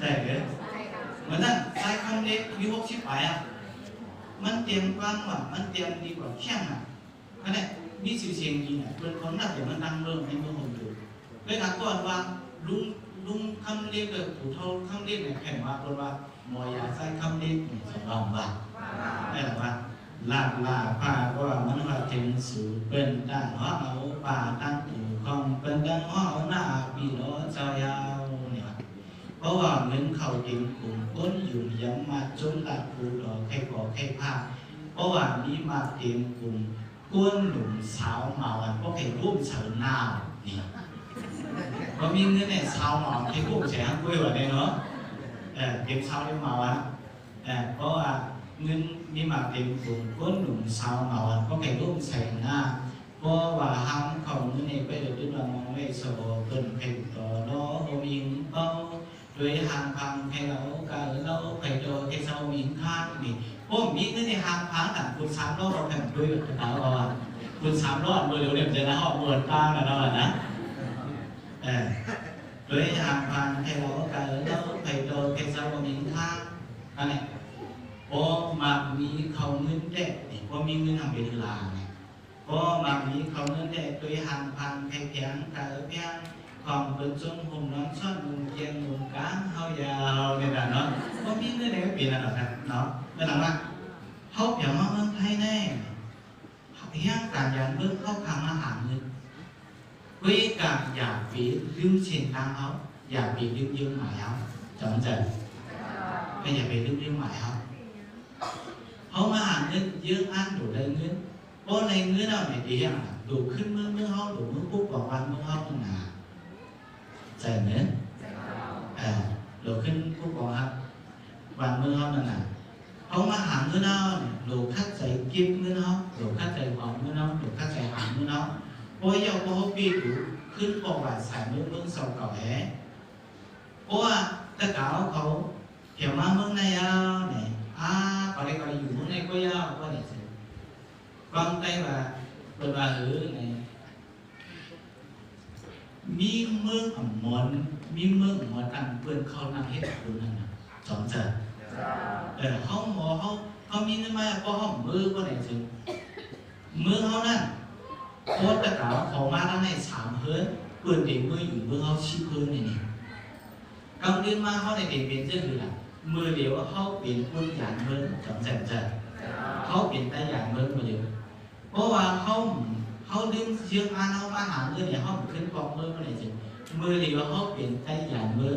ใช่เลยเหมือนนั้นใช้คำเล็กมี60 ไปอ่ะมันเตรียมกว้างกว่ามันเตรียมดีกว่าแข้งอ่ะนั่นแหละมีชื่อเสียงดีเนี่ยเป็นคนน่าจะมันดังเริ่มในเมืองหงส์เลยถามก่อนว่าลุงคำเล็กกับผู้เท่าคำเล็กเนี่ยแข่งว่าคนว่าหมอยาใช้คำเล็กสองรองว่าได้หรือว่าลาผ้าก็มันว่าถึงสู่เป็นด้านหัวเอาป่าตั้งอยู่ของเป็นด้านหัวเอาหน้าปีโนเจ้ายาวเนี่ยเพราะว่าเงินเข้ากินกลุ่มก้นอยู่ยังมาจนตัดปูดอกแค่ก่อแค่ผ้าเพราะว่านี้มาเต็มกลุ่มก้นหนุ่มสาวเมาเพราะแค่รูปเสาหน้านี่พอมีเงินเนี่ยสาวเมาแค่รูปแฉงกุ้ยว่าเนี่ยเนาะเก็บสาวได้เมาเพราะว่าเงินมีมาเต็มกลุ่มก้นหนุ่มสาวเมาเพราะแค่รูปใส่หน้าเพราะว่าห้ามเขาเงินเนี่ยไปเดือดร้อนมองไม่โซ่เกินเพ่งต่อล้อเขามีเป้าด้วยhàngพังให้เราเราไปโดนให้เรามีค่านี่พวกมีเงินในhàngพังแต่คุณ3 รอบเราแข่งด้วยกันแล้วว่าคุณ3 รอบมือเร็วๆจะนะหอบเงินตั้งกันแล้วนะด้วยhàngพังให้เราเราไปโดนให้เรามีค่าอันนี้พอมามีเขาเงินเด็กพอมีเงินทำเป็นลาไงพอมามีเขาเงินเด็กด้วยhàngพังให้แข็งกระเพียงcòn bên trong hùng nón xót hùng chen hùng cá hao giàu này là nó có biết cái này bị là nó nên là mà hốc giờ nó hơn thay nè hiện cả dạng bước hốc hàng là hàng như với cả giả phí lương xin tăng hốc giả phí lương dương mãi hốc chọn dần bây giờ về lương dương mãi hốc không hàng như dương ăn đủ đầy nguyên bố này nguyên nào này thì hiện đủขึ้นmưa hốc đủ mưa bút vào văn mưa hốc làใจเนื้อหลุดขึ้นผู้กองครับวันเมื่อเขานั่นน่ะเขามาหาเงินเอาหลุดคัดใจกินเงินเขาหลุดคัดใจหอมเงินเขาหลุดคัดใจหางเงินเขาเพราะยาเขาปีดูขึ้นบอกว่าใส่เมืองสองเก่าแห่เพราะว่าตะเก่าเขาเขียวมาเมืองในเอาเนี่ยเขาได้ก็อยู่เมืองในก็ยาวก็เนี่ยบางใจว่าเป็นว่าเนี่ยมีเมืองอ่ำมอนมีเมืองหมอตันเพื่อนเขานำเฮ็ดคุณนั่นน่ะสอนเจอเขาหมอเขามีเงินมาเพราะเขามือว่าไหนถึงมือเขานั่นโคตรตะกาวเขามาทั้งใน3 เฮือนเพื่อนเด็กมืออยู่มือเขา10 เฮือนนี่กำเดินมาเขาในเด็กเป็นเจ้าคืออะไรมือเดียวเขาเป็นคนหยาดเมืองสอนเจอเขาเป็นแต่หยาดเมืองมาอยู่เพราะว่าเขาดึงเชือกอันเขามาหาเงินเนี่ยเขาขึ้นกองมือมาเลยจริงมือเดียวเขาเปลี่ยนใจหยาดมือ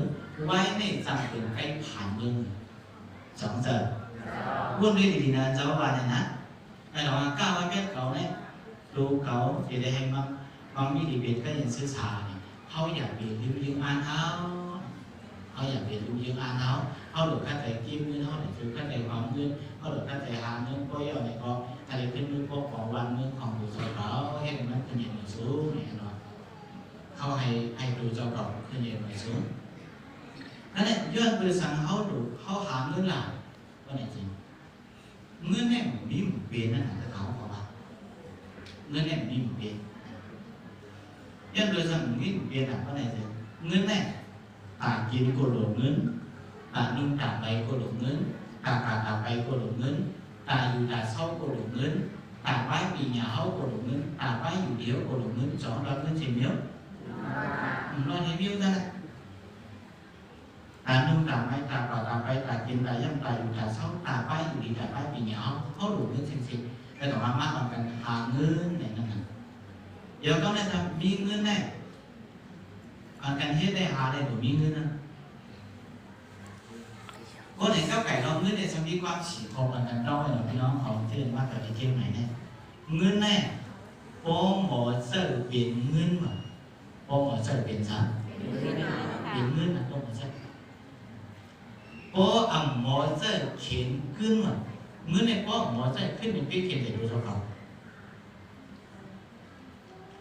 ไว้ในจังเป็นใจผ่านมือ2 giờ buôn đi thì là cháu bà này nè hay là cao cái biết cậu đấy đủ cậu thì để hay mong như thì biết cái nhận sư xà nàyเขาอยากเปลี่ยนlưu dương an áoเขาอยากเปลี่ยนlưu dương an áoเขาđược các thầy kim nguyênเขาđược từ các thầy hoàng nguyênเขาđược các thầy hà nguyên có yêu này có thầy kim nguyên có quả quan nguyên còn đủ rồi đó hay là nóขึ้นเย็นมาสูงเนี่ยเนาะเขาให้ดูเจ้าดอกขึ้นเย็นมาสูงนั่นแหละย้อนบริษัทเขาดูเขาหาเงินหลายว่าไหนจริงเงินเนี่ยมีหมุนเวียนนั่นแหละแต่เขาบอกว่าเงินเนี่ยมีหมุนเวียนย้อนบริษัทมีหมุนเวียนว่าไหนจริงเงินเนี่ยตากินก็หลงเงินตานุ่งตาไปก็หลงเงินตาไปก็หลงเงินตาอยู่ตาเศร้าก็หลงเงินตาไว้ปีnhà hậuก็หลงเงินตาไว้อยู่เดียวก็หลงเงินchọn raเงินchỉ miếu nói thì miếu raตานุ่งตาไปตาเปล่าตาไปตากินตาย่ำตาอยู่ตาเศร้าตาไว้อยู่ดีตาไว้ปีnhàเขาหลงเงินสิ่งแต่ต่อมามากกว่ากันหาเงินเนี่ยนั่นน่ะเดี๋ยวก็ได้ทำมีเงินแน่การเฮ็ดได้หาได้หนูมีเงินนะคนไหนก้าวไก่เราเงินเนี่ยจะมีความฉีกคอกันด้อยหรอพี่น้องเขาที่เรียนว่าแต่ที่เที่ยวไหนเนี่ยเงินแน่พอหมอเสิร์ฟเปลี่ยนเงินมาพอหมอเสิร์ฟเปลี่ยนชั้นเปลี่ยนเงินนะพอหมอเสิร์ฟพอหมอเสิร์ฟเขียนขึ้นมาเงินเนี่ยพอหมอเสิร์ฟขึ้นเป็นพี่เขียนเสร็จดูเท่าเขา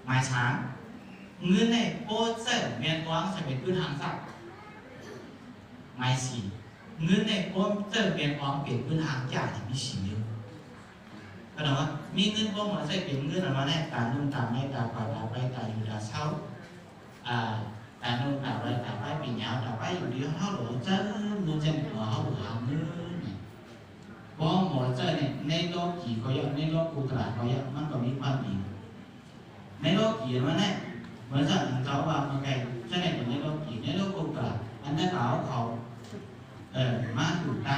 หมายช้างเงินเนี่ยพอเสิร์ฟเมียนว้างใส่เป็นพื้นทางสักหมายสี่เงินในพวกเติมเปลี่ยนความเปลี่ยนพื้นทางจ่ายที่มีสิ่งเดียวก็นะว่ามีเงินพวกมันใช้เปลี่ยนเงินอะไรเนี่ยตานุ่งตาไม่ตาเปล่าตาไปตาอยู่ตาเศร้าตานุ่งตาไปตาไปปีเหนียวตาไปอยู่เดียวเขาหลงเจ้า กี่เขาอยากในโลกอุตราเขาอยากมันก็มีความอีกในโลกกี่มันเนี่ยเหมือนสั่งเขาว่ามันไงจะไหนเป็นในโลกกี่ในโลกอุตราอันนั้นเขามาดูตา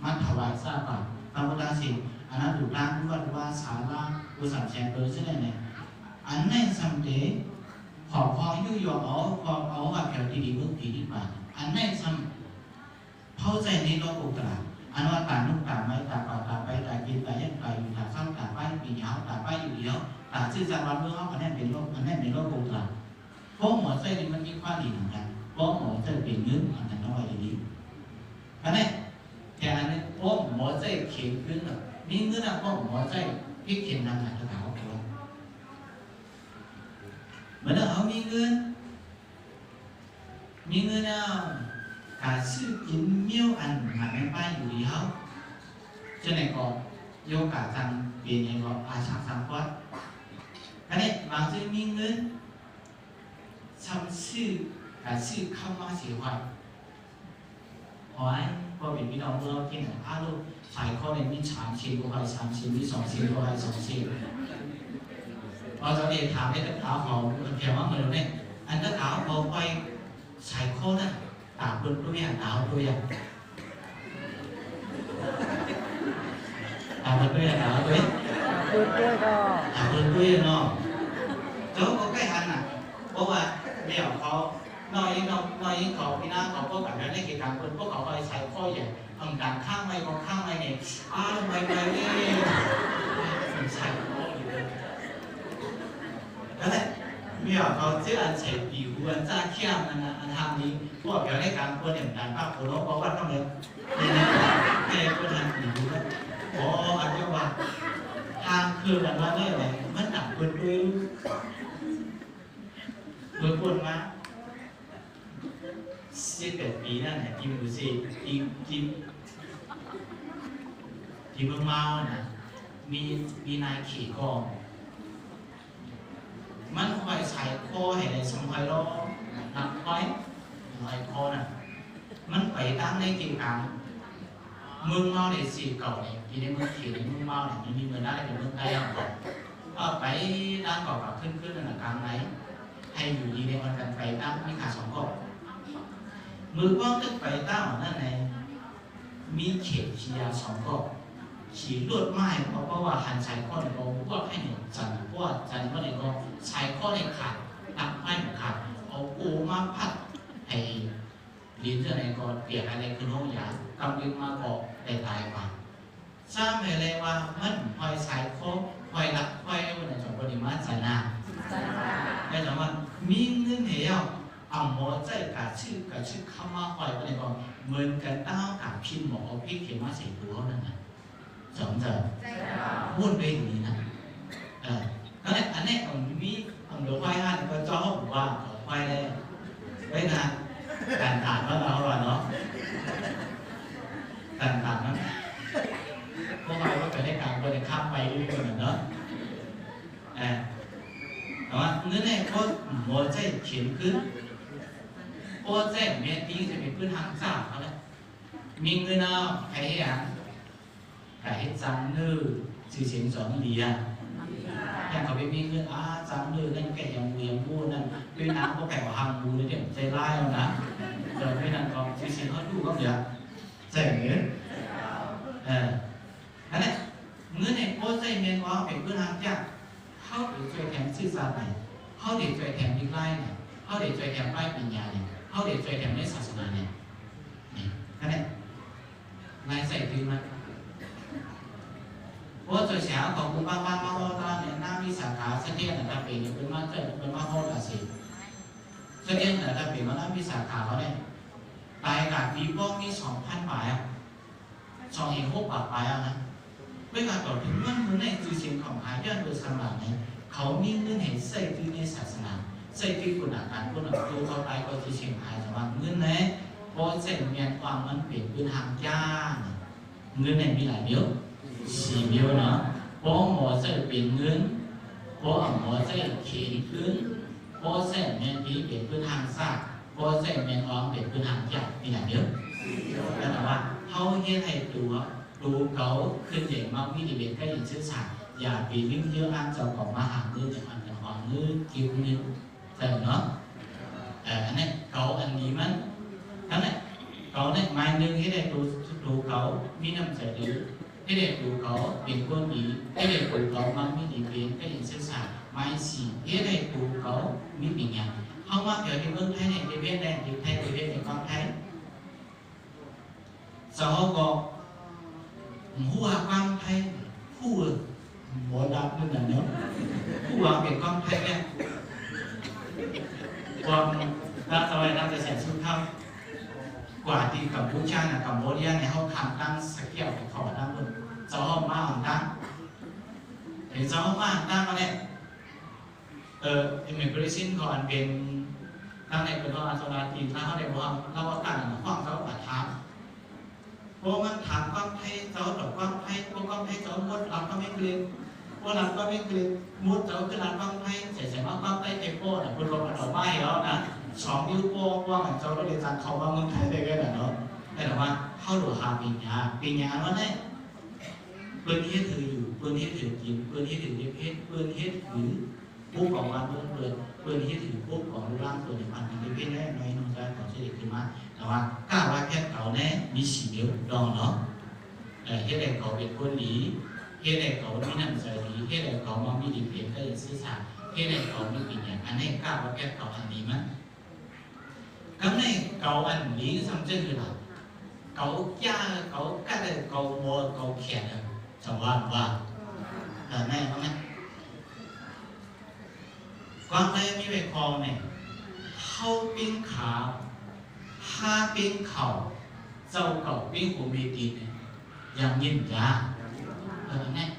มาถวายซาบะพระพุทธสิอันนั้นดูตาที่ว่าสาระอุสัมเชนเปอร์ใช่ไหมเนี่ยอันนั้นสำเร็จพอยุ่ยยอเอาว่าแถวดีๆมึงผีดีกว่าอันนั้นสำเข้าใจในโลกอุตราอันว่าตานุ่งตาไม้ตาเปล่าตาไปตากินตายังไปอยู่ตาซ้ำตาไปปีเหนียวตาไปอยู่เดียวตาชื่อจารวันเมื่อเขาอันนั้นเป็นโลกอันนั้นเป็นโลกอุตราเพราะหมอใจนี่มันมีความดีเหมือนกันเพราะหมอใจเป็นเงินอันนั้นน้อยดีอันนี้แค่นั้นเพราะหมอใจเขียนขึ้นแบบมีเงินอะเพราะหมอใจพิเขียนนำหนักกระถางตัวเหมือนเขามีเงินเอาการซื้อกินเมี่ยวอันหาไม่ป้ายอยู่แล้วเจ้าไหนก็โยกาจังเปลี่ยนยังก็อาชาสังวัดอันนี้บางทีมีเงินทำซื้อการซื้อเข้ามาเสียไว้หอยพอเป็นพี่น้องเราที่ไหนอ้าวลูกสายข้อนี้มี3 ชิ้นก็ให้3 ชิ้นมี2 ชิ้นก็ให้2 ชิ้นพอจะเรียนถามได้แต่ถามเขาเพียงว่าเหมือนเนี่ยอันนั้นถามเขาไปสายข้อนั้นตาบนตัวอย่างตาตัวอย่างตาบนตัวอย่างตาตัวอย่างตาบนตัวอย่างเนาะเจ้าก็ใกล้ทันอ่ะเพราะว่าเดี๋ยวเขาน้อยเขาพี่น้าเขาก็แบบนั้นในกิจกรรมคนพวกเขาไปใช้ข้อใหญ่ทำการข้างไม่ก็ข้างไม่เนี่ยไม่เนี่ยใช้ข้ออยู่แล้วเนี่ยเมื่อเขาเชื่อเฉดผิวอันจ้าเขี้ยมนั่นนะอันทำนี้พวกเกี่ยวกับการคนอย่างการภาพโคโนเพราะว่าต้องเลยให้คนทำผิวแล้วพออันนี้ว่าทางคือแบบว่าเนี่ยอะไรมันหนักคนด้วยคนมา18 ปีนั่นแหละกินดูสิกินเมืองเมาน่ะมีนายขี่คอมันคอยใส่คอให้ในสมัยรอหนักไว้ลอยคอน่ะมันไปตั้งในกิจกรรมเมืองเมาในสีเก่าเนี่ยที่ในเมืองขี่ในเมืองเมาเนี่ยมันมีเมืองได้เป็นเมืองไทยอ่ะไปด้านเก่าขึ้นนั่นแหละกลางไหนให้อยู่ดีในวันกันไปตั้งมีขา2 ข้อมือป้องตึกไปตั้งนั่นในมีเข็มฉียา2 ข้อฉีลวดไม้เพราะว่าหันใช้ข้อในกองพวกให้เนี่ยจันพวกจันข้อในกองใช้ข้อในขาดตัดไม้หมดขาดเอาปูมาพัดให้ลิ้นเท่าในกองเปียกอะไรคือห้องยากำดึงมาบอกได้ตายกว่าทราบไหมเลยว่ามันคอยใช้ข้อคอยรักคอยวันไหนจงปฏิมาสนาแต่สมมติมีเงินเหวเอาหมอใจกับชื่อคำว่าคอยวันไหนก็เหมือนกันต้ากับพิมพ์หมอพิเขียนมาใส่ตัวนั่นนะสองเจอพูดไปอย่างนี้นะนั่นแหละอันนี้ผมมีผมดูควายห้าก็จ้อผมว่าควายเลยไว้นะการถามว่าเราเนาะการถามนั้นพวกเราก็จะได้การบริข้ามไปด้วยกันเนาะแต่ว่าเนื้อในโคตรโมใจเขียนขึ้นโคตรแจ้งเมียดีจะเป็นพื้นทางสร้างเขาเลยมีเงินเอาใครให้อ่านใครให้จังเนื้อสื่อเสียง2 เหรียญแค่เขาไปมีเงินจังเนื้อนั่นแกยังบูนั่นด้วยน้ำก็แก่กว่าหางบูเลยเนี่ยใจร้ายแล้วนะเดี๋ยวไม่นั่นก็สื่อเสียงเขาดูก็เดี๋ยวแจ้งเงินอันนี้เงินในโคตรใจเมียนว่าเป็นพื้นทางยากเข้าถึงช่วยแถมซื่อสัตย์เนี่ยเข้าเด็กช่วยแถมยิ่งไล่เนี่ยเข้าเด็กช่วยแถมไล่ปัญญาเนี่ยเข้าเด็กช่วยแถมในศาสนาเนี่ยนั่นแหละนายใส่ดีมั้ยเพราะตัวเสียของคุณบ้านมาโฮตาเนี่ยน้ามีสาขาเสถียรนะครับเป็นมาเจอเป็นมาโฮตาสิเสถียรนะครับเป็นมาน้ามีสาขาเขาเนี่ยตายกับปีป้องมี2,000 บาท2,600 บาทไปอ่ะนะเวลาต่อถึงเงินในจุดเสียงของหายาโดยสมัครเนี่ยเขามีเงินเห็นใส่ที่ในศาสนาใส่ที่คุณอาการคุณตัวเขาตายก็จุดเสียงหายสมัครเงินเนี่ยพอเส้นเมียนความมันเปลี่ยนเป็นทางยากเงินเนี่ยมีหลายเดียว4 เดียวเนาะพอหมอใส่เปลี่ยนเงินพอหมอใส่เขียนขึ้นพอเส้นเมียนที่เปลี่ยนเป็นทางซากพอเส้นเมียนออมเปลี่ยนเป็นทางยากมีหลายเดียวแต่ว่าเขาเฮ็ดให้ตัวโ đủ cấu khuyên dạy mong đi biệt cái hình sức sản và vì những dưa ăn cho còn mà hàng ngư để hoàn thành họ ngư kêu như thế nó anh này cấu anh gì mất cái này cấu này mai nương cái này đủ cấu mi năm sẽ đi cái này đủ cấu biển quân ý cái này đủ cấu mong mi đi biệt cái hình sức sản mai xì cái này đủ cấu mi bị nhạt không mà kiểu thì vâng thấy này thì biết này thì thay thì biết này con thấy sau có hùa con thấy hùa bộ đạp nên là nhớ hùa biển con thấy nha còn ta sau này ta sẽ sản xuất không quả thì Campuchia là Cambodia này họ làm đang sạch kẹo của họ đang luôn sau họ mà làm đang thì sau họ mà làm đang cái này immigration ก่อนเป็นตั้งในเป็นว่าสมาธิถ้าเขาได้บอกเราว่าการห้องเขาถามพวกมันถามความให้เจ้าต่อความให้พวกความให้เจ้ามุดเราก็ไม่เกลียดพวกเราก็ไม่เกลียดมุดเจ้าคือเราความให้เสียๆว่าความให้เอโป้เนี่ยคุณลงมาต่อไม่แล้วนะ2 นิ้วโป้งว่ามันเจ้าก็เลยจานเขาว่าเมืองไทยได้แค่ไหนเนาะแต่ว่าเข้าหลวงหาปีญาว่าเนี่ยปืนที่ถืออยู่ปืนที่ถือกินปืนที่ถือเย็บเพชรปืนที่ถือปุ๊บของวันปืนที่ถือปุ๊บของรูปร่างตัวอย่างมันเป็นเพศแรกน้อยน้องใจของเฉลี่ยขึ้นมาแต่ว่าก้าวว่าแค่เก่าแน่มี4 นิ้วดองเนาะเฮ็ดให้เขาเป็นคนดีเฮ็ดให้เขามีน้ำใจดีเฮ็ดให้เขามามีดีเพียงแค่ซื่อสัตย์เฮ็ดให้เขามีปีอย่างอันนี้ก้าวว่าแค่เก่าอันนี้มั้ยcái này cậu anh nghĩ xong chân rồi nào cậu cha cậu cái này cậu mua cậu khẹt rồi chẳng và này không này con đây như vậy con này hậu bên khảo ha bên khẩu dâu cậu bên của mê tín này yang nhìn ra này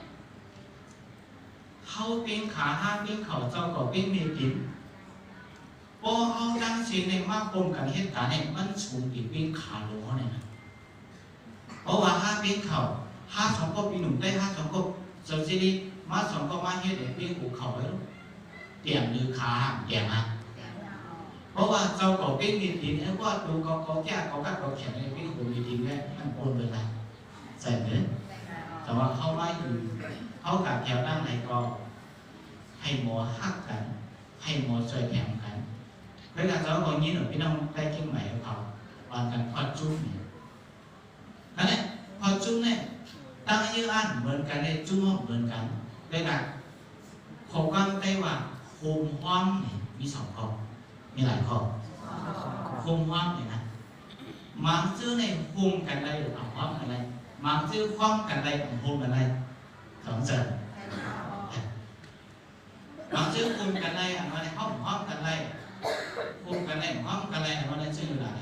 hậu bên khảo ha bên khẩu dâu cậu bên mê tínพอเขาตั้งสิ่งในมาคมกันเหตุการณ์เนี่ยมันสูงปีเป็นขาหลวงเนี่ยนะเพราะว่า5 ปีเขา5 2 ก็ปีหนุ่มได้5 2 ก็เจ้าสิริมา2 ก็มาเหตุเนี่ยเป็นหูเขาไว้เตียงหรือขาแก่มาเพราะว่าเจ้าเขาเป็นมีดินไอ้ว่าดูเขาแก่เขากัดเขาแข็งเนี่ยเป็นหูมีดินเนี่ยมันปนไปเลยใส่เลยแต่ว่าเขาไม่อยู่เขากับแถวด้านไหนก็ให้หมอหักกันให้หมอช่วยแถมกันvới cả giáo có nhìn ở phía đông tay kinh mày của họ hoàn thành khoa chung này đấy khoa chung này tăng như ănเหมือนกันnày chung không เหมือนกันvới cả khổ quan tayว่าโคมห้อมมี2 ข้อมีหลายข้อโคมห้อมเนี่ยนะมังซื้อในโคมกันได้หรือห้อมกันได้มังซื้อห้อมกันได้กับโคมกันได้2 giờมังซื้อโคมกันได้อันนั้นห้อมกันได้คุมกันแน่ห้องกันแน่มันได้ชื่ออะไร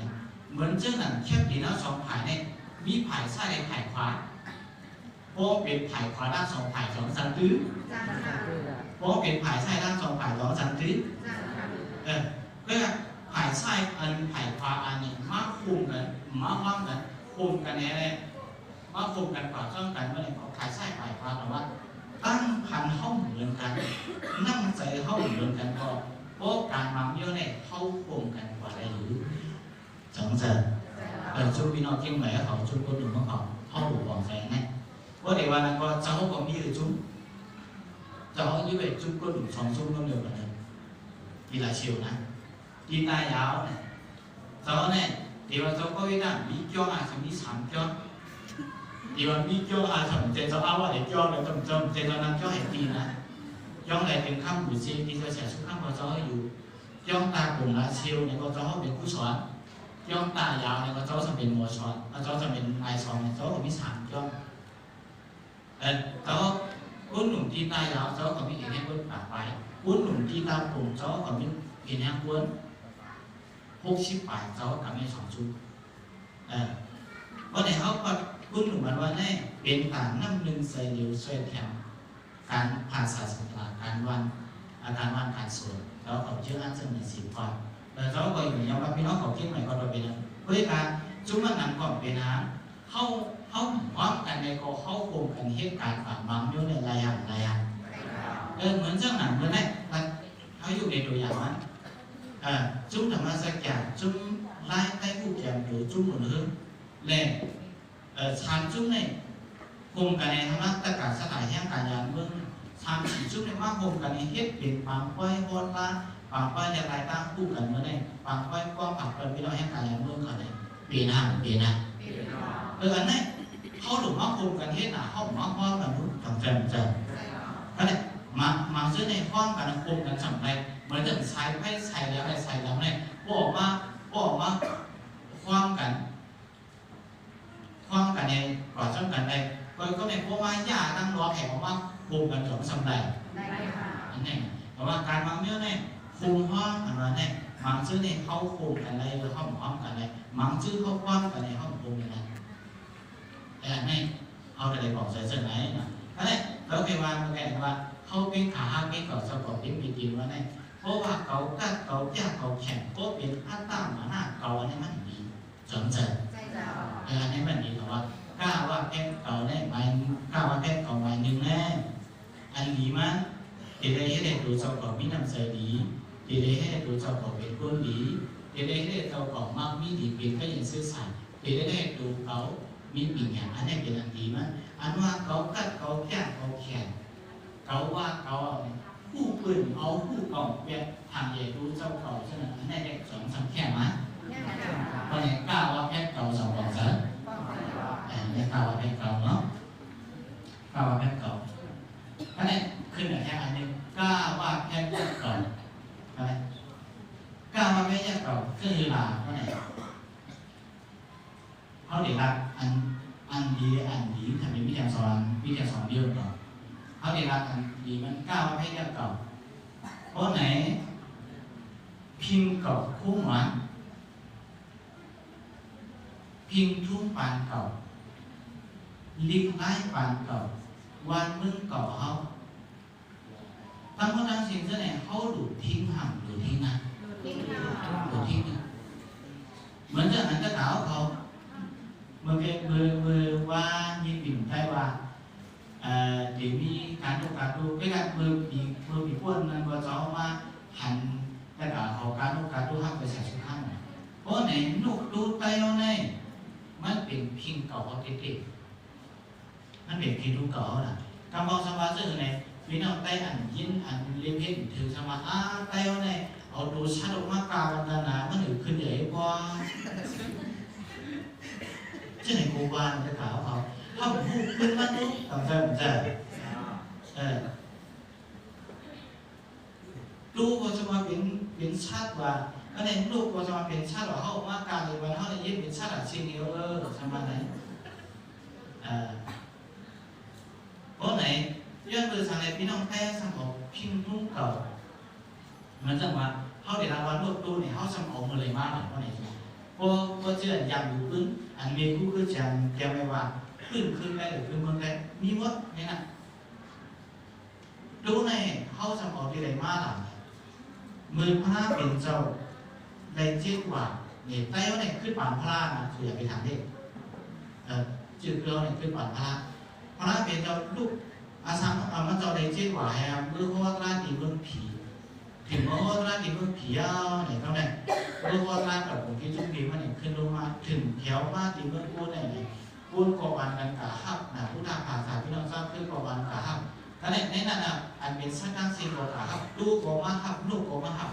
เหมือนชื่อหนังแคบดีนะ2 ผ่ายเนี่ยมีผ่ายซ้ายผ่ายขวาเพราะเป็นผ่ายขวาด้าน2 ผ่าย2 3 ตื้อเพราะเป็นผ่ายซ้ายด้าน2 ผ่าย2 3 ตื้อก็ผ่ายซ้ายอันผ่ายขวาอันนี้มาคุมกันมาห้องกันคุมกันแน่เลยมาคุมกันกว่าช่องกันเมื่อไหร่ก็ผ่ายซ้ายผ่ายขวาแต่ว่าตั้งพันห้องเหมือนกันนั่งใจห้องเหมือนกันก็เพราะการมังเยอะเนี่ยเข้าโคมกันกว่าอะไรหรือ2 giờช่วงพี่น้องเที่ยงไหนเขาช่วงคนหนึ่งเขาเข้าหลวงแสงเนี่ยว่าเดี๋ยววันนั้นก็เจ้าก็มีชุ่มเจ้าnhư vậy chung có đủ 2 chung không được là được thì là chiều này đi tai giáo này cháu này thì mà cháu có cái là bí cho à cháu đi 3 cho thì mà bí cho à cháu để cháu áo để cho là chồng để cháu làm cho hệ tiền này trong nàyเป็นคำบุษย์ที่จะเสียสุขภาพของเจ้าอยู่ย่องตาปุ่มละเชียวเนี่ยก็เจ้าเป็นผู้สอนย่องตายาวเนี่ยก็เจ้าจะเป็นหมอสอนเจ้าจะเป็นนายสอนเจ้าก็มี3 ย่องเจ้าคุณหนุ่มที่ตายาวเจ้าก็มีเห็นให้คุณปากไปคุณหนุ่มที่ตาปุ่มเจ้าก็มีเห็นให้คุณ60 ฝ่ายเจ้าก็มี2 ชุดวันไหนเขาก็คุณหนุ่มมันว่าแน่เป็นต่างน้ำหนึ่งใส่เดียวช่วยแถมการผ่านศาสนาการวันการสวดแล้วเขาเชื่ออันซึ่งมี10 ข้อแล้วเราก็อยู่อย่างว่าพี่น้องเขาคิดใหม่ก็โดยเป็นเพื่อการจุ่มมันนั่งก่อนเป็นหาเขาพร้อมกันในก็เขาโคมกันเหตุการณ์ฝากบังอยู่ในรายอย่างเหมือนเจ้าหนังเหมือนไหนเขาอยู่ในตัวอย่างนั้นจุ่มธรรมะสักอย่างจุ่มไล่ผู้แก่หรือจุ่มหมุนหึ่งเลยชานจุ่มเนี่ย คุมกันในธรรมะตะการสถานแห่งการยานเมืองทำสีชุดในว่าคุมกันในเฮ็ดเป็นปางก้อยโหดละปางก้อยในรายตั้งคู่กันเมื่อไดปางก้อยกว้างปางก้อยพี่น้องแห่งการยานเมืองเขาได้เปลี่ยนหางเปลี่ยนนะอันนี้เขาหลุดมาคุมกันเฮ็ดหนาเขามาคว้ากันทุกทางเจริญก็เนี่ยมาซื้อในคว้างกันคุมกันสำเร็จเหมือนถึงใช้ให้ใช้แล้วให้ใช้แล้วเนี่ยบอกมาคว้างกันในก่อนช่างกันในก็ในพวกว่าย่านั่งรอแขกออกมาคุมกันสองสำเร็จอันนี้แต่ว่าการมาเมื่อเนี่ยคุมห้องอันนั้นเนี่ยมังซื้อในเขาคุมกันในหรือห้องพร้อมกันในมังซื้อเขาคว้างกันในห้องคุมกันในแต่นี่เขาจะได้บอกใส่เสื้อไหนนะอันนี้เราไปวางมาแก่ว่าเขาเป็นขาเป็นก่อสะกดเป็นปีกินว่าเนี่ยเพราะว่าเขากัดเขายากเขาแข็งก็เป็นอัตตามาหน้าเขาอันนี้มันดีสนใจอันนี้มันดีแต่ว่ากล้าว่าแค่เขาเนี่ยใบกล้าว่าแค่เขาใบหนึ่งแน่อันดีมั้ยที่ได้ให้ได้ดูเจ้าของมีน้ำใจดีที่ได้ให้ได้ดูเจ้าของเป็นคนดีที่ได้ให้ได้เจ้าของมากมีดีเป็นก็ยังซื่อสัตย์ที่ได้ให้ดูเขามีปีอย่างอันนี้เป็นอันดีมั้ยอันว่าเขากัดเขาแข็งเขาแข็งเขาว่าเขาผู้ปืนเอาผู้กองเปียทางใหญ่รู้เจ้าเก่าฉะนั้นอันนี้ได้สองสามแค่มั้ยเพราะเนี่ยกล้าว่าแค่เก่าสองกองซะเนี่ยกล้าว่าแค่เก่าเนาะกล้าว่าแค่เก่าอันนี้ขึ้นแค่อันนึงกล้าว่าแค่เก่าอะไรกล้าว่าแค่เก่าก็คือลาเพราะไหนเขาเด็กรักอันดีทำเป็นวิทยาศาสตร์เดียวก่อนเขาเด็กรักอันดีมันกล้าว่าแค่เก่าเพราะไหนพิมพ์เก่าคู่หวานพิมพ์ทุ่งปานเก่าลิงไล่ปานเก่าวันมึงเก่าเขาทั้งหมดทั้งสิ้นเนี่ยเขาดูทิ้งห่างดูทิ้งนะดูทิ้งนะเหมือนจะหันจะถามเขาเมื่อว่ามีปิ่นได้ว่าเดี๋ยวมีการดูcáiการมือbị quân nên vừa cho mà hành tất cả họการดูห้ามไปใส่ชุดห้ามเพราะไหนลูกดูไตเอาไหนมันเป็นพิงเก่าเขาติดมันเป็นพิงดูเก่าน่ะกำบอกสมาซึ่งไหนพี่น้องไตอันยินอันเลี้ยงเพชรถือสมาไตเอาไหนเอาดูชัดออกมากาวันนั้นนะมันขึ้นใหญ่กว่าchứ này cô quan cái thảo họ không bên mắt nước làm saoลูกก็จะมาเป็นชาติว่าก็ในลูกก็จะมาเป็นชาติว่าเขาว่าการในวันเขาในยิ่งเป็นชาติสิ่งเดียวใช่ไหมไหนเพราะไหนย้อนไปทางไหนพี่น้องแท้สังคมพิมพ์รุ่งเก่าเหมือนจังว่าเขาเดี๋ยวรางวัลลูกตู้เนี่ยเขาสมองมาเลยมากเลยเพราะไหนเพราะเชื่อยังอยู่ขึ้นอันมีคู่คือจังแกไม่ว่าขึ้นได้หรือขึ้นเมืองได้มีหมดนี่นะรู้ในเขาสมองที่ไหนมากหลังมือพระเป็นเจ้าในเจ็ดว่าเนี่ยใต้เขาเนี่ยขึ้นป่านพระนะคืออย่าไปถามเด็กจืดเราเนี่ยขึ้นป่านพระเป็นเจ้าลูกอาสังมันเจ้าในเจ็ดว่าแฮมมือเขาว่าราตีเมืองผีถึงว่าราตีเมืองผีเนี่ยเขาเนี่ยมือว่ารากับผมที่จุดดีมันเนี่ยขึ้นลงมาถึงแถวมาตีเมืองกูเนี่ยกูกอวันกันกะฮับนะผู้ทางภาษาพี่น้องทราบคือกอวันกะฮับนั่นแหละในนั้นอันเป็นสักการสิ่งกะฮับลูกกอมาฮับลูกกอมาฮับ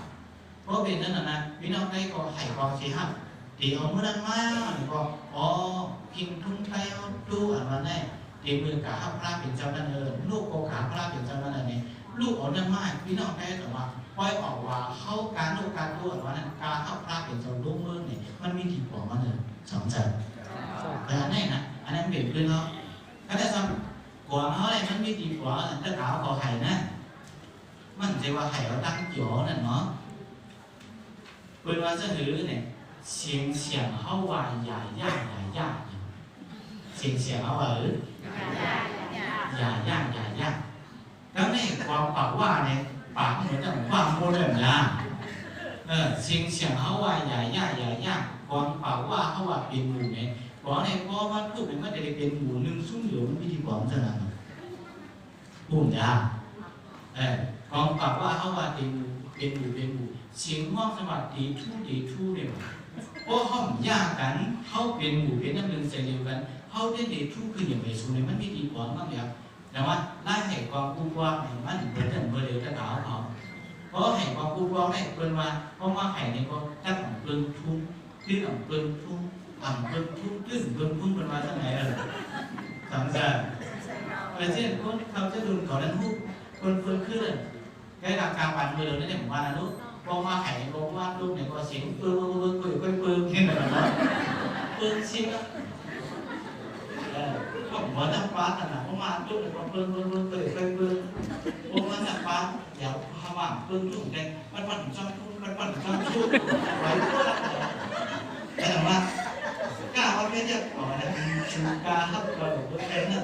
เพราะเป็นนั่นนะพี่น้องได้กอไห่กอชีฮับตีเอาเมื่อนั้นมาก็พิงทุ่งไทยดูอันนั้นได้ตีมือกะฮับพระเป็นเจ้านั่นลูกกอกะพระเป็นเจ้านั่นเนี่ยลูกเอานั่นมาพี่น้องได้แต่ว่าปล่อยออกว่าเข้าการลูกการดูอันนั้นกะฮับพระเป็นเจ้าลูกมือเนี่ยมันมีกี่ปองมันเลยสองจันแต่อันนี้นะอันนั้นเปลี่ยนขึ้นแล้วก็ได้ซ้ำกว่าเขาเลยมันมีกี่กว่าถ้าขาวเขาไห่นะมันจะว่าไห่เราตั้งเกี่ยวนั่นเนาะเป็นว่าจะถือเนี่ยเสียงเขาว่าใหญ่ย่าเสียงเขาว่าใหญ่แล้วนี่ความปากว่าเนี่ยปากเหมือนกับความโมเดิร์นนะเสียงเขาว่าใหญ่ความปากว่าเขาว่าเป็นหมู่เนี่ยบอกเนี่ยเพราะว่าพูดเป็นว่าจะได้เป็นหมู่หนึ่งซุ้มเหลือมันวิธีบอกจะนั่นพูดจ้าความปากว่าเขาว่าเป็นหมู่เสียงห้องสวัสดีทู่เนี่ยเพราะห้องยากกันเขาเป็นหมู่เป็นน้ำหนึ่งใจเดียวกัน เขาได้เด็กทุกคืนอย่างไรสูงเลยมันไม่ดีกว่าบ้างแล้วแต่ว่าได้แห่งความกู้ว่าแห่งมันเปิดเรื่องเบอร์เดียวจะด่าเขาเพราะแห่งความกู้ว่าได้เปิดมาเพราะว่าแห่งนี้ก็ตั้งของเปิดทุ่งที่ของเปิดทุ่งเปิดทุ่งที่เปิดทุ่งเป็นมาจากไหนสามสิบแต่เช่นคนเขาจะดูก่อนนั้นทุกคนเปิดขึ้นcái là cao bằng người lớn đến qua là lúc con ma hải con ma lúc này có xíu phương nên là nó phương xíu đó không có thằng quá là con ma lúc này có phương con ma thằng quá dạo hoa vàng phương lúc này bắt trong chút vậy thôi đây là ma cả con biết chưa có là chúng ta hấp vào được cái này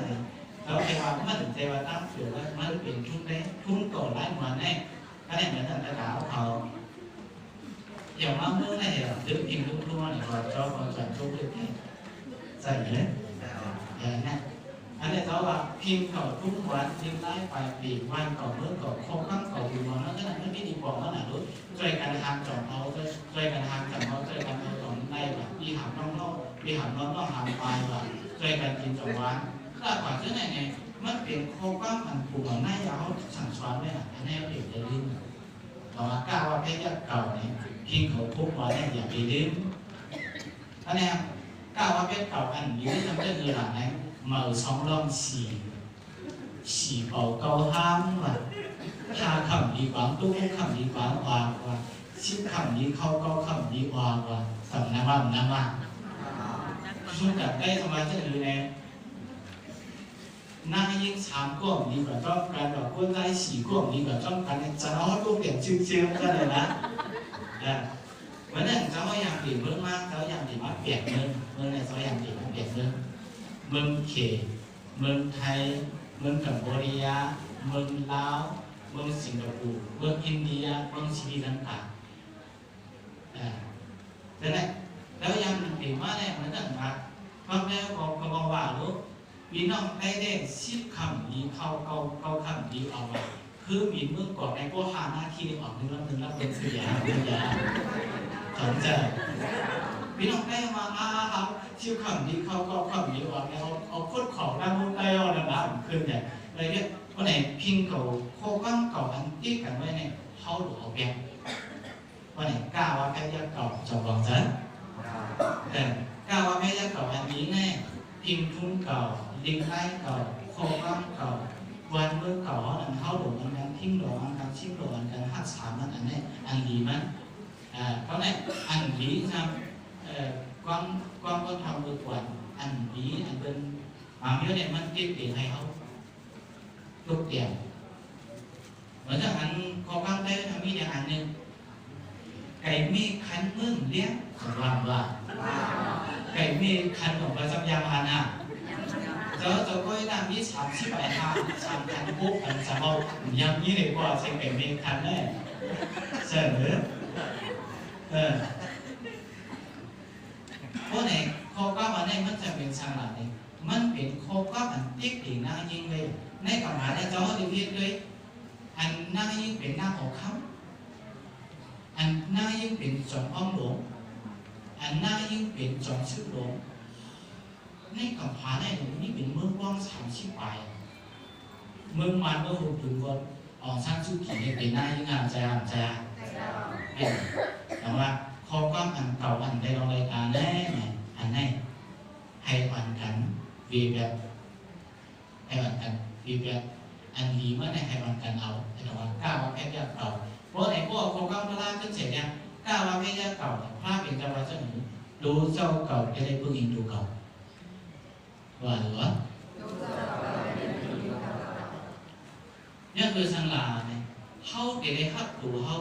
แล้วไอ้ว่ามันถึงใจว่าตั้งเสือว่ามันเป็นทุ่งได้ทุ่งก่อไร้หมันแน่ก็ได้เหมือนกันแต่ดาวเขาอย่างมาเมื่อไหร่ดึกพิงทุ่งทุ่งเนี่ยเขาชอบเขาจัดทุ่งเลยใส่เลยอย่างนั้นอันนี้เขาว่าพิงเขาทุ่งวันพิงไล่ไปปีกวันก่อเมื่อก่อโค้งข้างก่ออยู่วันแล้วก็นั้นไม่ดีกว่าแล้วนะรู้ช่วยกันทางจอดเอาช่วยกันทางจับเอาช่วยกันเอาของในแบบปีหามน้องปีหามน้องหามปลายว่าช่วยกันกินจอวันถ้าก่อนที่ไหนเนี่ยมันเป็นโครงการมันปลูกเอาหน้ายาวสั่งสอนเนี่ยอันนี้เราเด็กจะลืมต่อมาก้าวว่าเพชรเก่าเนี่ยพิงเขาทุกวันเนี่ยอย่าไปลืมอันนี้ก้าวว่าเพชรเก่าอันนี้ทำได้คือหลังไหนmở sóng lom xỉ bảo câu ham và hà khẩm đi quán tu khẩm đi quán hòa và xin khẩm đi khâu câu khẩm đi hòa và sầm nam à chúng ta đâyทำไมจะลืมเนี่ย那英长过你个装干了，过在洗过你个装干的，然后都变焦焦个了啦。วันนั้นเขาอย่างดีเมืองมากเขาอย่างดีมากเปลี่ยนเมืองในเขาอย่างดีมากเปลี่ยนเมืองเขตเมืองไทยเมืองกัมพูชาเมืองลาวเมืองสิงคโปร์เมืองอินเดียเมืองศรีลังกาแต่เนี่ยแล้วอย่างดีมากเนี่ยเหมือนกันนะเพราะแล้วก็บอกว่าลูกพี่น้องได้ชิดคำนี้เข้าคำนี้เอาไว้คือมีเมื่อก่อนในพวกหาหน้าที่ออกนึงแล้วเป็นเสียสนใจพี่น้องได้มาครับชิดคำนี้เข้าคำนี้ออกแล้วเอาพูดของด้านบนได้เอาแล้วนะขึ้นเนี่ยเลยเนี่ยวันไหนพิงเขาโคก้างเก่าอันที่กันไว้เนี่ยเขาหลุดเอาแบงวันไหนกล้าว่าแค่ยักเก่าจบลองจันกล้าว่าแค่ยักเก่าอันนี้แน่พิงทุ่งเก่าลิงไล่เก่าโคก้างเก่าวันเมื่อเก่าอันเข้าหลงอันนั้นทิ้งหลงอันนั้นชิงหลงอันนั้นหักสามอันนี้อันดีมั้ยเพราะนั้นอันดีนะความก็ทำด้วยกันอันดีอันเป็นมาเมื่อเนี่ยมันติดติดให้เขาลุกเตี่ยวเหมือนกับอันโคก้างได้ทำมีอย่างอันหนึ่งไก่มีคันมึงเลี้ยงสำหรับว่าไก่มีคันของประจำยามอันน่ะ就嗰啲啲蠶絲為蝦蠶近屋近就冇唔入呢嚟啩，成明明近咧，真係เพราะในข้อกล้ามันเนี่ยมันจะเป็นสังหลักเนี่ยมันเป็นข้อกล้ามันติ๊กตีหน้ายิ่งเลยในกำหาเนี่ยเจ้าดีพีเลยอันหน้ายิ่งเป็นหน้าของเขาอันหน้ายิ่งเป็นจอมอ้อมหลวงอันหน้ายิ่งเป็นจอมชื่อหลวงในกับผาในหนึ่งนี่เป็นเมืองว่างสามชิบไปเมืองมันเมื่อหุบถึงคนออกสร้างชื่อผีเป็นหน้ายิ่งงามใจแต่ว่าข้อความอันเก่าอันใดเรารายการแน่อันไหนให้อ่านกันวีแบบให้อ่านกันวีแบบอันดีเมื่อไหร่ให้อ่านกันเอาแต่ว่าก้าวว่าแค่ยาเก่าเพราะไหนพวกข้อความพระราชเสร็จเนี่ยก้าวว่าแค่ยาเก่าพระเป็นเจ้าวัดเจ้าหนูดูเจ้าเก่าจะได้พึ่งอินดูเก่าว่าหรือวะนี่คือสังลาเนี่ยเขาเดี๋ยวได้ฮับดูเขา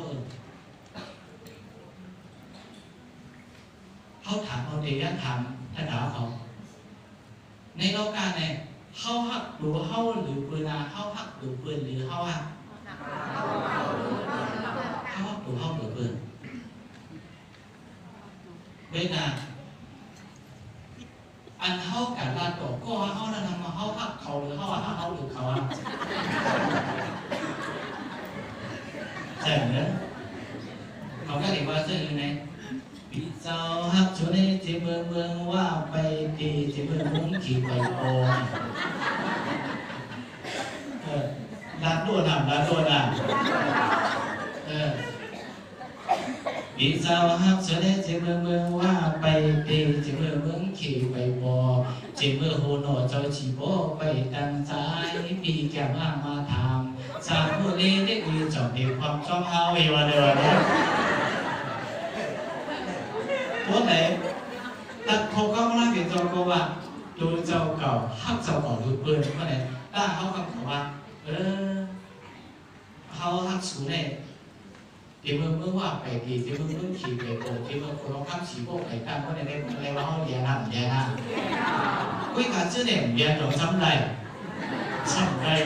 เขาถามเขาเดี๋ยวถามถ้าถามเขาในโลกาเนี่ยเขาฮับดูเขาหรือปืนเขาฮับดูปืนหรือเขาฮับเขาฮับดูเขาหรือปืนเวลาอันเขากับลาโตก็เขาแล้วทำมาเขาฮักเขาหรือเขาฮักเขาหรือเขาใช่ไหมเขาก็เรียกว่าเจ้าอยู่ในปีเจ้าฮักชนใน เจเมืองว่าไปตีเจเมืองขี่ไปโอลาดด้วยนะอีสาวฮักเสด็จเจเมืองว่าไปตีเจเมืองขี่ไปบอเจเมืองโหนเจ้าชีโบไปดังใจปีแก้มมาทำสามผู้นี้ได้ยืนจอบเด็กความชอบเฮาอีวันเดียวเนี่ยตัวไหนตัดโคก็มาเปลี่ยนเจ้าก็ว่าดูเจ้าเก่าฮักเจ้าเก่าดูเปื่อนเมื่อไหร่ตั้งเขาคำตอบว่าเขาฮักสูงเนี่ยเดี๋ยวเมื่อว่าไปดีเดี๋ยวเมื่อขี่ไปโกเดี๋ยวเมื่อคนเราข้ามสีโบกไปตั้งเมื่อไหร่อะไรว่าเขาเรียนคุยกันชื่อเนี่ยเรียนหลงซ้ำไร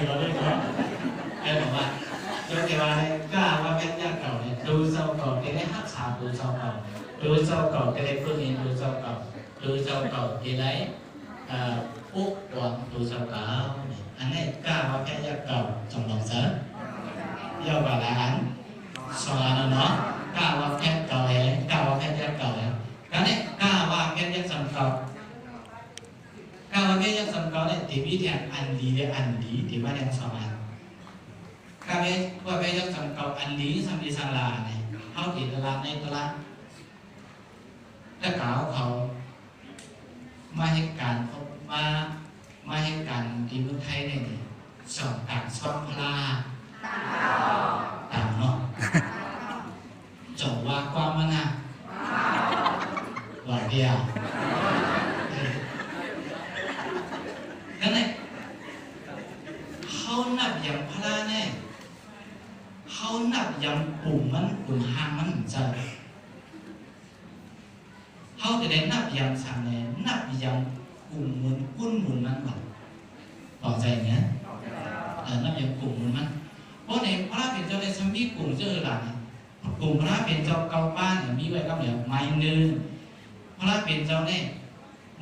เราเลยเนาะบอกว่าโดยที่ว่ากล้าว่าเป็นยากเก่าเนี่ยดูเจ้าเก่าจะได้ฮักษาดูเจ้าเก่าดูเจ้าเก่าจะได้เพื่อเรียนดูเจ้าเก่าจะได้ปุ๊บหวังดูเจ้าเก่าอันนี้กล้าว่าเป็นยากเก่าจงลองเสิร์ชย่อว่าอะไรสอนเนาะกล้าว่าเป็นเก่าเลยกล้าว่าเป็นยากเก่าเลยการนี้กล้าว่าเป็นยากสังเก่ากล้าว่าเป็นยากสังเก่าเนี่ยที่วิธีอันดีที่ว่าเรียนสอนการว่าเป็นยากสังเก่าอันดีสัมผัสลาเนี่ยเขาติดตลาดในตลาดถ้าเขามาให้การมาให้การที่เมืองไทยเนี่ยสอบต่างสอบพลาต่างเนาะจบว่าความมันนะว่าเดียวนั่นเองเขานับอย่างพลาเนี่ยเขานับอย่างปุ่มมันปุ่มห้างมันจะเขาจะได้นับอย่างสั่งเนี่ยนับอย่างกลุ่มหมุนกุ้นหมุนมันแบบต่อใจเนี้ยนับอย่างกลุ่มหมุนมันเพราะในพระเป็นเจ้าในสมีกลุ่มเจ้าหลังกลุ่มพระเป็นเจ้าเกาป้านเนี่ยมีไว้ก็เหมือนไม้เนื้อพระเป็นเจ้าเนี่ย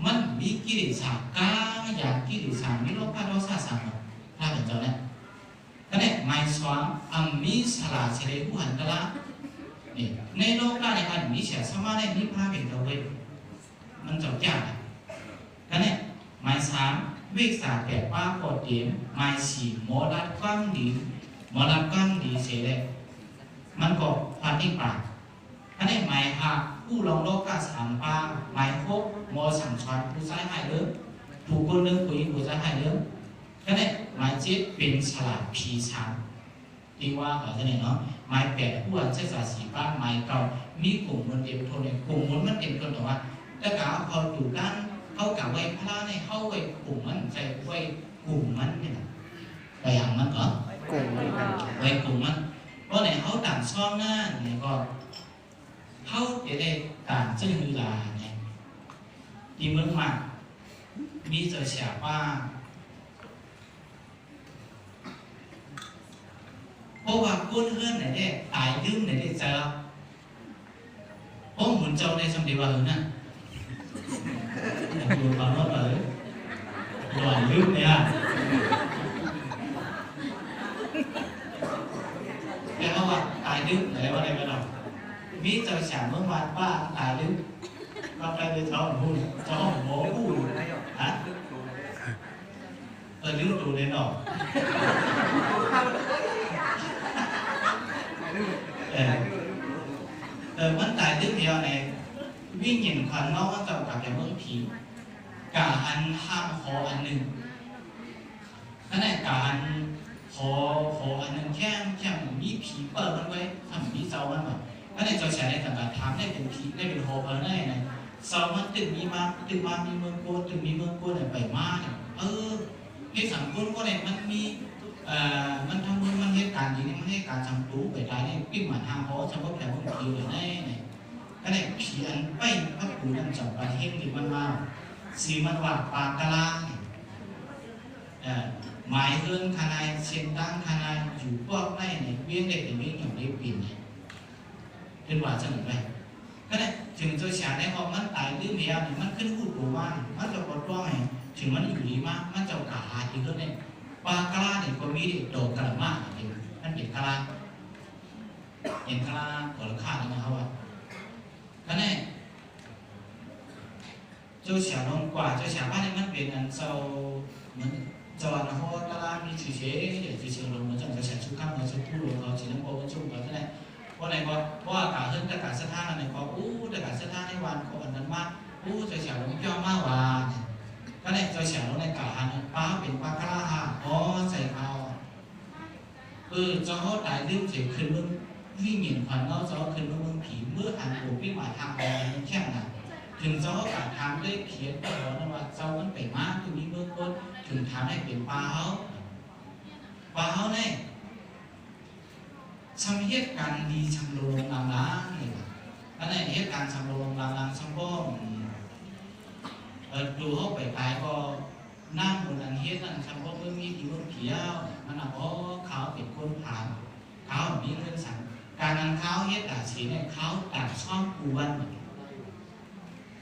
มันมีกิริสากาอย่างกิริสามีโลภะโทสะสามพระเป็นเจ้าเนี่ยก็เนี่ยไม้สวางมีสลาเฉลยผู้หันตละในโลกได้อันมีเสียสมาในนี้พระเป็นตัวเวทมันจะยากกันเนี่ยหมายสามวิสาแก่ป้าปอดเดียมหมายสี่หมอรัดก้อนดีเสียเลยมันก็พันที่ปากกันเนี่ยหมายหักผู้ลองโลกกาสามป้าหมายครบหมอสั่งสอนผู้ใช้ให้เลิกผู้คนเลิกผู้ใช้ให้เลิกกันเนี่ยหมายเจ็ดเป็นฉลาดผีสามที่ว่าเขาจะเนี่ยเนาะหมายแปดผู้อันเชษฐาสีป้าหมายเก่ามีกลุ่มมันเต็มคนเลยกลุ่มมันเต็มคนแต่ว่าถ้าเขาพออยู่ด้านเขากับไว้พระในเขาไว้กลุ่มมันใจไว้กลุ่มมันเนี่ยไปอย่างมันเหรอกลุ่มมันไว้กลุ่มมันเพราะไหนเขาต่างช่องหน้าเนี่ยก็เขาจะได้ต่างชื่อเวลาเนี่ยที่เมืองมามีเจอเสียว่าเพราะว่าก้นเฮือนไหนได้ตายลืมไหนได้เจอเพราะหมุนเจ้าในสมเด็จว่านั่นดูความว่าหล่อลืมเนี่ยแต่เขาว่าตายลืมไหนว่าอะไรกันหรอมีเจอฉากเมื่อวานป้าตายลืมมาไปเลยเจ้าหุ่นเจ้าหมอหุ่นฮะลืมดูเลยเนาะมันตายดึกเดียวในวิ่งเห็นควันนอกมันจะกับแต่เมื่อผีกาอันห้ามขออันหนึ่งนั่นแหละกาอันขออันหนึ่งแค่มีผีเปิดมันไว้ทำมีเจ้ามันแบบนั่นแหละเจ้าชายในต่างๆทำได้เป็นผีได้เป็นโฮเปอร์ได้ไงเจ้ามันตึงมีเมืองโกเนี่ยไปมากในสังคมก็เนี่ยมันมีมันทำมือมันเหตุการณ์อย่างนี้มันเหตุการณ์จำรู้ไปได้เนี่ยปิ้งหมันทางเขาจำว่าแผลมันผีเลยเนี่ยก็เนี่ยผีอันไปพระปู่นั่นจับประเทศหรือมันมาสีมันว่าปากกะลาหมายเรื่องขนายเส้นตั้งขนายอยู่พวกไร่เนี่ยเบี้ยงเด็กเบี้ยงอย่างเด็กปิ่นเนี่ยเป็นว่าจะหนึ่งไปก็เนี่ยถึงตัวฉาในพอมันตายหรือเมียเนี่ยมันขึ้นพูดตัวว่ามันจะปวดตัวไงถึงมันอยู่ดีมากมันจะกาหาทีก็เนี่ยปลากระลาเนี่ยก็มีโดดกระมากเองนั่นเป็นกระลาผลค่าแล้วนะครับว่าก็เนี่ย就小龙挂就小巴的มันเป็นอันเจ้าเหมือนจอนะเพราะตลาดมีชื่อเสียงเดี๋ยวชื่อเสียงลงเหมือนจังจะเสียชุดข้ามเหมือนชุดผู้ลงเขาจีนน้ำโพวันชุ่มเขาที่ไหนเพราะไหนก็เพราะอากาศเฮิร์นอากาศสถานอะไรก็อากาศสถานในวันก็อันนั้นมากจะเสียลงย่อมากว่าก็เนี่ยจะเสียลงในกาหันป้าเป็นป้ากล้าใส่เอาจะเขาตายเรื่องเสียขึ้นมึงวิ่งเหยียบขวัญเราจะขึ้นมึงผีเมื่อหันหัววิ่งมาทางออกมันแค่ไหนถึงเจ้าการทำได้เขียนก็บอกนะว่าเจ้ามันไปมากถึงมีเมื่อคนถึงทำให้เป็นปลาเขาเนี่ยทำเหตุการณ์ดีทำโรงล้างนี่ว่ะอันนี้เหตุการณ์ทำโรงล้างทำก็ดูเขาไปตายก็นั่งบนอันเหตุนั้นทำก็เมื่อมีผีเขียวมันเอาเขาเป็นคนผ่านเขามีเงินสั่งการนั้นเขาเหตุการณ์สีเนี่ยเขาตัดช่องกูวัน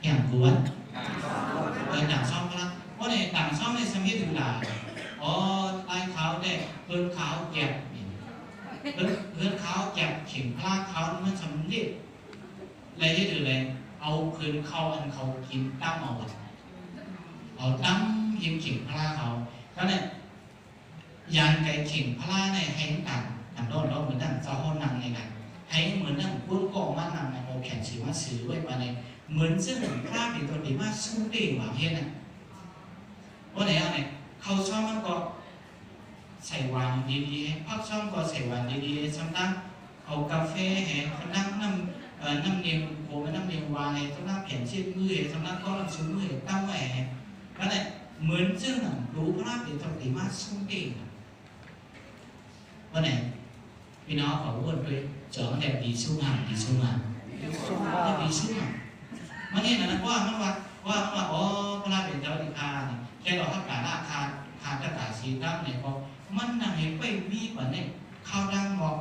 อย่างกวนอย่างช่องพลังเพราะในต่างช่องในสมัยถึงหลายใต้เขาเนี่ยเพื่อนเขาแก็บเพื่อนเขาแก็บเข็มพลาเขามันสำเร็จอะไรที่ถือเลยเอาเพื่อนเขาอันเขากินตั้มเอาตั้มยิงเข็มพลาเขาก็เนี่ยยานไก่เข็มพลาเนี่ยให้ต่างโดนเหมือนดั่งเจ้าห้องนั่งในกันให้เหมือนดั่งพูดกองมันนั่งในโอแขนซื้อมาซื้อไว้มาในเหมือนซึ่งพระเป็นตัวดีมากสู้เด่นหวังเห็นนะว่าไหนเอาเนี่ยเขาชอบมันก็ใส่วานดีๆพักช่องก็ใส่วานดีๆสำนักเอากาแฟแห่สำนักน้ำเนียงโผล่น้ำเนียงวานแห่สำนักแผ่นเช็ดมือแห่สำนักก็ลำซุ้มมือแห่ตั้งแหวนแห่ก็เนี่ยเหมือนซึ่งรู้พระเป็นตัวดีมากสู้เด่นว่าไหนพี่น้องขอพูดด้วยเจาะแต่ดีสู้งานดีสู้งานมันนี่นะว่าพระเป็นเจ้าดิคาเนี่ยแค่เราทับการราคาตะการสีดำเนี่ยพอมันนั่งเห็นไปวีกว่าเนี่ยข้าวดังบอก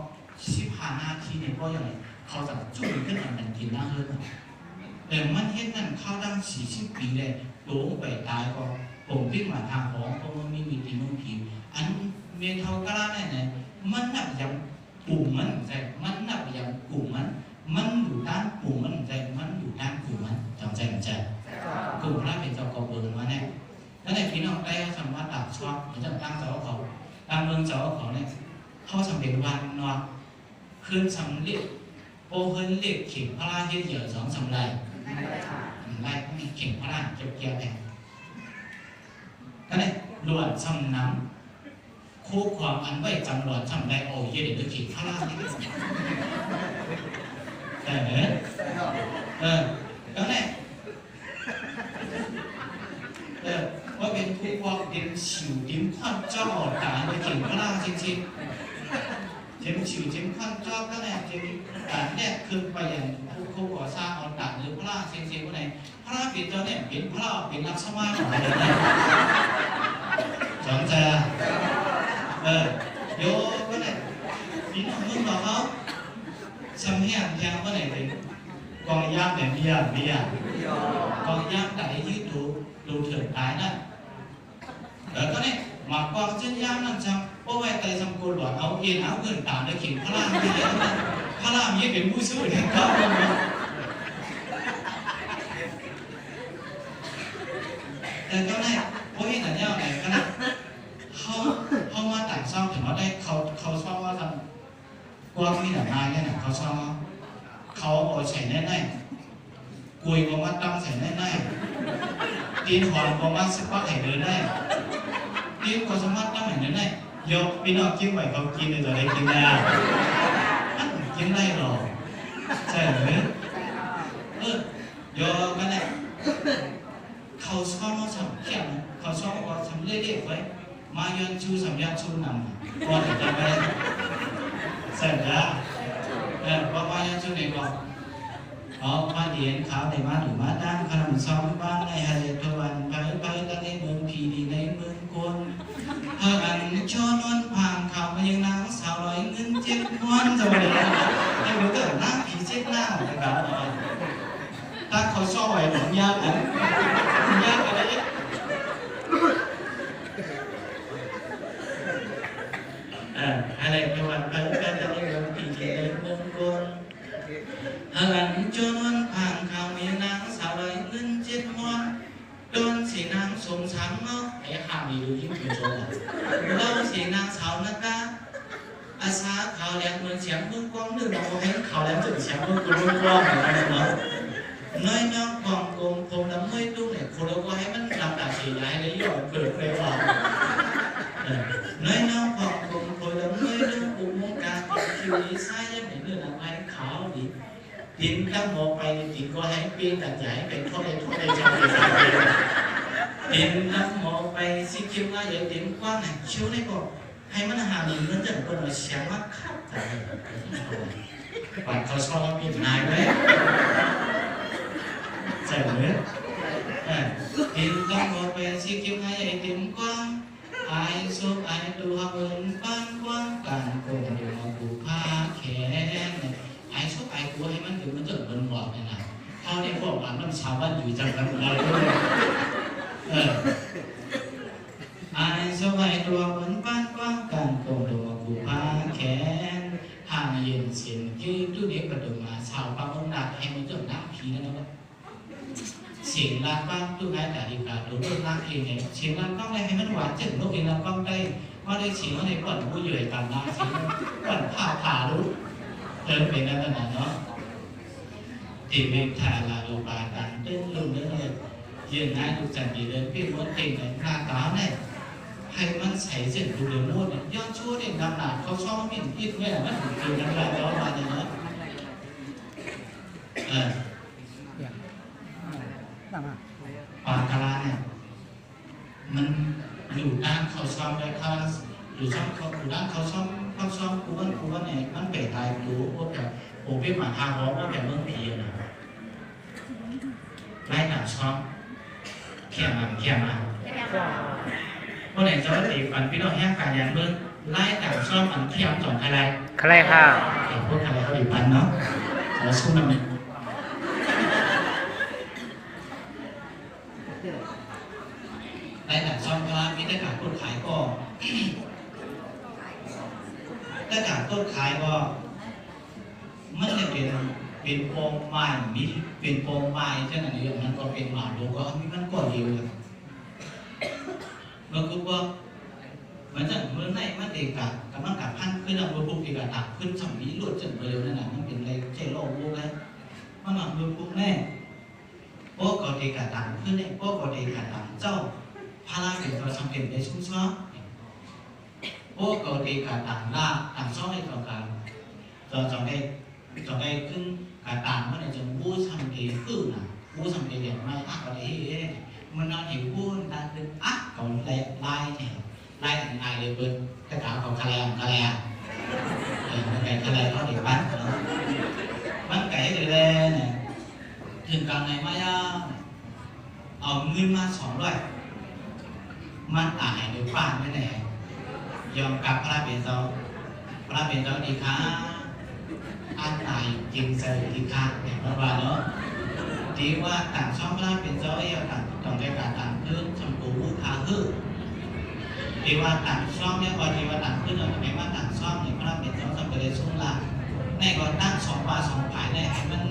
15 นาทีเนี่ยก็อย่างไรเขาจะจุ่มขึ้นมาเป็นกินน้ำเลยแต่มันเห็นนั่นข้าวดัง40 ปีเลยโดนไปตายก็ผมวิ่งมาทางของเพราะมันมีตีนุ่งผิวอันเมียเท่ากระเนี่ยมันนับยังกลุ่มมันใจมันนับยังกลุ่มมันอยู่ด้านกลุ่มมันใจมันอยู่ด้านกลุ่มมันจำใจกลุ่มพระเป็นเจ้ากอบเบิร์มาเนี่ยแล้วในพี่น้องได้สามารถตัดชอบหรือจะตั้งเจ้าเขาตั้งเมืองเจ้าเขาเนี่ยเขาสำเร็จวันนอนคืนสำเร็จโอเฮินเล็กเข่งพระราชเหยื่อ2 สำไรไล่มีเข่งพระราชเก็บเกี่ยวแผ่นก็เนี่ยหลวดสำน้ำคู่ความอันไว้จำหลอดจำได้โอ้ยเด็กเข่งพระราชนี่แล้วเนี่ยว่าเป็นผู้ว่าเป็นฉิวดิ้มขั้นเจ้าอดตาในเข่งพระราชจริงๆฉิวขั้นเจ้าก็เนี่ยการเนี่ยคือไปอย่างผู้ก่อสร้างอดตาหรือพระราชจริงๆว่าไหนพระราชเป็นเจ้าเนี่ยเป็นพระราชเป็นรักษาของอะไรเนี่ยจำใจโยก็เนี่ยพี่น้องมึงบอกเขาสำเนียงแทงว่าไหนเลยกองย่างแบบเบียร์กองย่างแต่ยืดดูเถิดตายนั่นก็เนี่ยหมักความเช่นย่างนั่นจังเพราะว่าไตสมโกหลอดเอาเอ็นเอาเงินตามได้เข็มพระรามที่เดียวนั้นพระรามยี่เป็นผู้สู้แทนเขาแต่ก็เนี่ยเพราะเหตุนั้นเนี่ยไหนก็นะเขามาต่างซ่อมถึงว่าได้เขาชอบว่าทำกว้างมีแต่มาเนี่ยนะเขาชอบเขาเอาใส่แน่ๆกุยก็มาตั้งใส่แน่ๆตีนหอนก็มาสปักให้เดินได้ตีนก็สามารถตั้งให้เดินได้ยกพี่น้องกินไหวเขากินเลยจะได้กินได้กินได้หรอใช่ไหมยกกันเนี่ยเขาชอบมาทำเขียนเขาชอบมาทำเล่ๆไว้มายันชูสัมยาชูนำพอจะไปเสร็จแล้วพอมายันชูเนี่ยก็มาเดียนขาวในมาหรือมาด้านขนมซ้อมบ้านในฮาเลตวันไปกันในเมืองพีดีในเมืองคนหากันชอนวนผ่านข่าวมายังนางสาวลอยเงิน7 วันจะมาเดียนให้ดูเกิดน้ำผี7 หน้านะครับถ้าเขาชอบไหวหนุนยากนะยากอะไรอะไรในวันไปกันในเมืองพีดีในเมืองคนหากันชอนวนผ่านข่าวมายังนางสาวลอยเงิน7 วัน ช้ำเนาะไอ้ข้ามีดูยิ่งเป็นโจรเราเสียงนางสาวนะกะอาสาข่าวแหลมเหมือนเสียงมึงกว้างนึกเราให้ข่าวแหลมถึงเสียงมึงกูมึงกว้างอะไรเนาะน้อยน้องกองกงคงน้ำไม่ตุ้งเนี่ยคนเราก็ให้มันลำดับเสียย้ายเลยย่อเปิดไปว่าน้อยน้องกองกงคงน้ำไม่ตุ้งกูมุ่งการคิวนี้ใช่ยังไม่เนื้อหนังไม้ขาวดิดินตั้งมองไปดินก็ให้เปลี่ยนแต่ใหญ่เป็นเท่าไรชอบเป็นอะไรดินตั้งมองไปสิคิวว่าอย่าดินกว้างไหนชิวได้ก่อนให้มันหาหนึ่งนั่นแต่คนเราเสียงมากครับแต่ปัดเขาชอบมีนายไหมใช่ไหมดินตั้งมองไปสิคิวว่าอย่าดินกว้างไอ้ซุปไอ้ดูหักเงินบ้านกว้างกันคงอยู่มาบูผ้าแขนไอ้ชอบไอ้กูให้มันถึงมันจะมันบอกเลยนะเขาเนี่ยบอกว่าน้ำชาวบ้านอยู่จังกันอะไรด้วยไอ้ชอบไอ้ดูหักเงินบ้านกว้างกันคงอยู่มาบูผ้าแขนห่างเย็นเสียนยืดตู้เด็กกระโดดมาชาวบ้านองดักให้มันจนน้ำผีนั่นนะเสียงลานบ้างตู้ไงแต่ดีกว่าดูเรื่องลานเองเนี่ยเสียงลานบ้างอะไรให้มันหวานจึงนกเองลานบ้างได้ว่าได้เสียงอะไรก่อนผู้ใหญ่กันนะเสียงก่อนผ่ารู้เป็นนั่นน่ะเนาะที่เป็นทาลาลูบาตันเต้นลุ่มเรื่อยยืนหน้าดูจันดีเดินพี่ม้วนเก่งในหน้าตาเนี่ยให้มันใส่เส้นดูเดือดม้วนเนี่ยย้อนชั่วเด่นดำหนาเขาชอบมิ่นพิษเนี่ยมันถึงคือน้ำลายร้อนมาเนี่ยเนาะปากกาลาเนี่ยมันอยู่ด้านเขาซ้อมได้ค่ะอยู่ซ้อมเขาอยู่ด้านเขาซ้อมกูว่าเนี่ยมันเปรตายรู้ว่าแบบโอ้พี่หมาทางร้องว่าแบบเมืองผีนะไล่หนักซ้อมเขี่ยมาเมื่อไหร่จะตีฝันพี่น้องแห้งการยันเมืองไล่หนักซ้อมอันเขี่ยสอนอะไรค่ะพวกอะไรเขาอยู่ปันเนาะแล้วสู้มันในหนังซ่อมก็มีแต่การต้นขายก็แต่การต้นขายก็มันจะเป็นโปงไม้มีเป็นโปงไม้เช่นนั้นเองมันก็เป็นหมาดูก็มันก็เดียวเลยแล้วก็ว่ามันจะเมื่อไหร่มันเด็กกับมันกับพันขึ้นแล้วปุ๊บเด็กตักขึ้นสัมผัสหลุดจนไปเร็วนั่นแหละมันเป็นอะไรใจโลกวูเลยมันหนักปุ๊บแน่โป๊กอเด็กตักขึ้นเนี่ยโป๊กอเด็กตักเจ้าพาราเป็นตัวสังเกตได้ชุ่มช้อโอ้เกาดีการต่างล่าต่างช่องให้ต่อการจะได้ขึ้นการต่างเมื่อไหร่จะบู้ทำเองขึ้นนะบู้ทำเองอย่างไรก็ได้มันนอนหิวบู้นั่นคือเขาไล่เนี่ยไล่ถึงไงเลยเบิ้ลกระถางของคาแรมันไก่คาแรเขาเด็กบ้านมันไก่เลยเนี่ยถึงกลางในมายาเอาเงินมา200มันตายโดยป้าไม่แน่ยอมกับพระเป็นเจ้าดีค่ะอันตายจริงใจดีค่ะเนี่ยเพราะว่าเนาะที่ว่าต่างช่องพระเป็นเจ้าต่างต้องได้การต่างขึ้นชมพูมุขาขึ้นที่ว่าต่างช่องเนี่ยพอที่ว่าต่างขึ้นเราทำไมว่าต่างช่องเนี่ยพระเป็นเจ้าต้องไปได้ช่วงล่างในก่อนตั้ง2 บาท 2 ผายเนี่ยให้มัน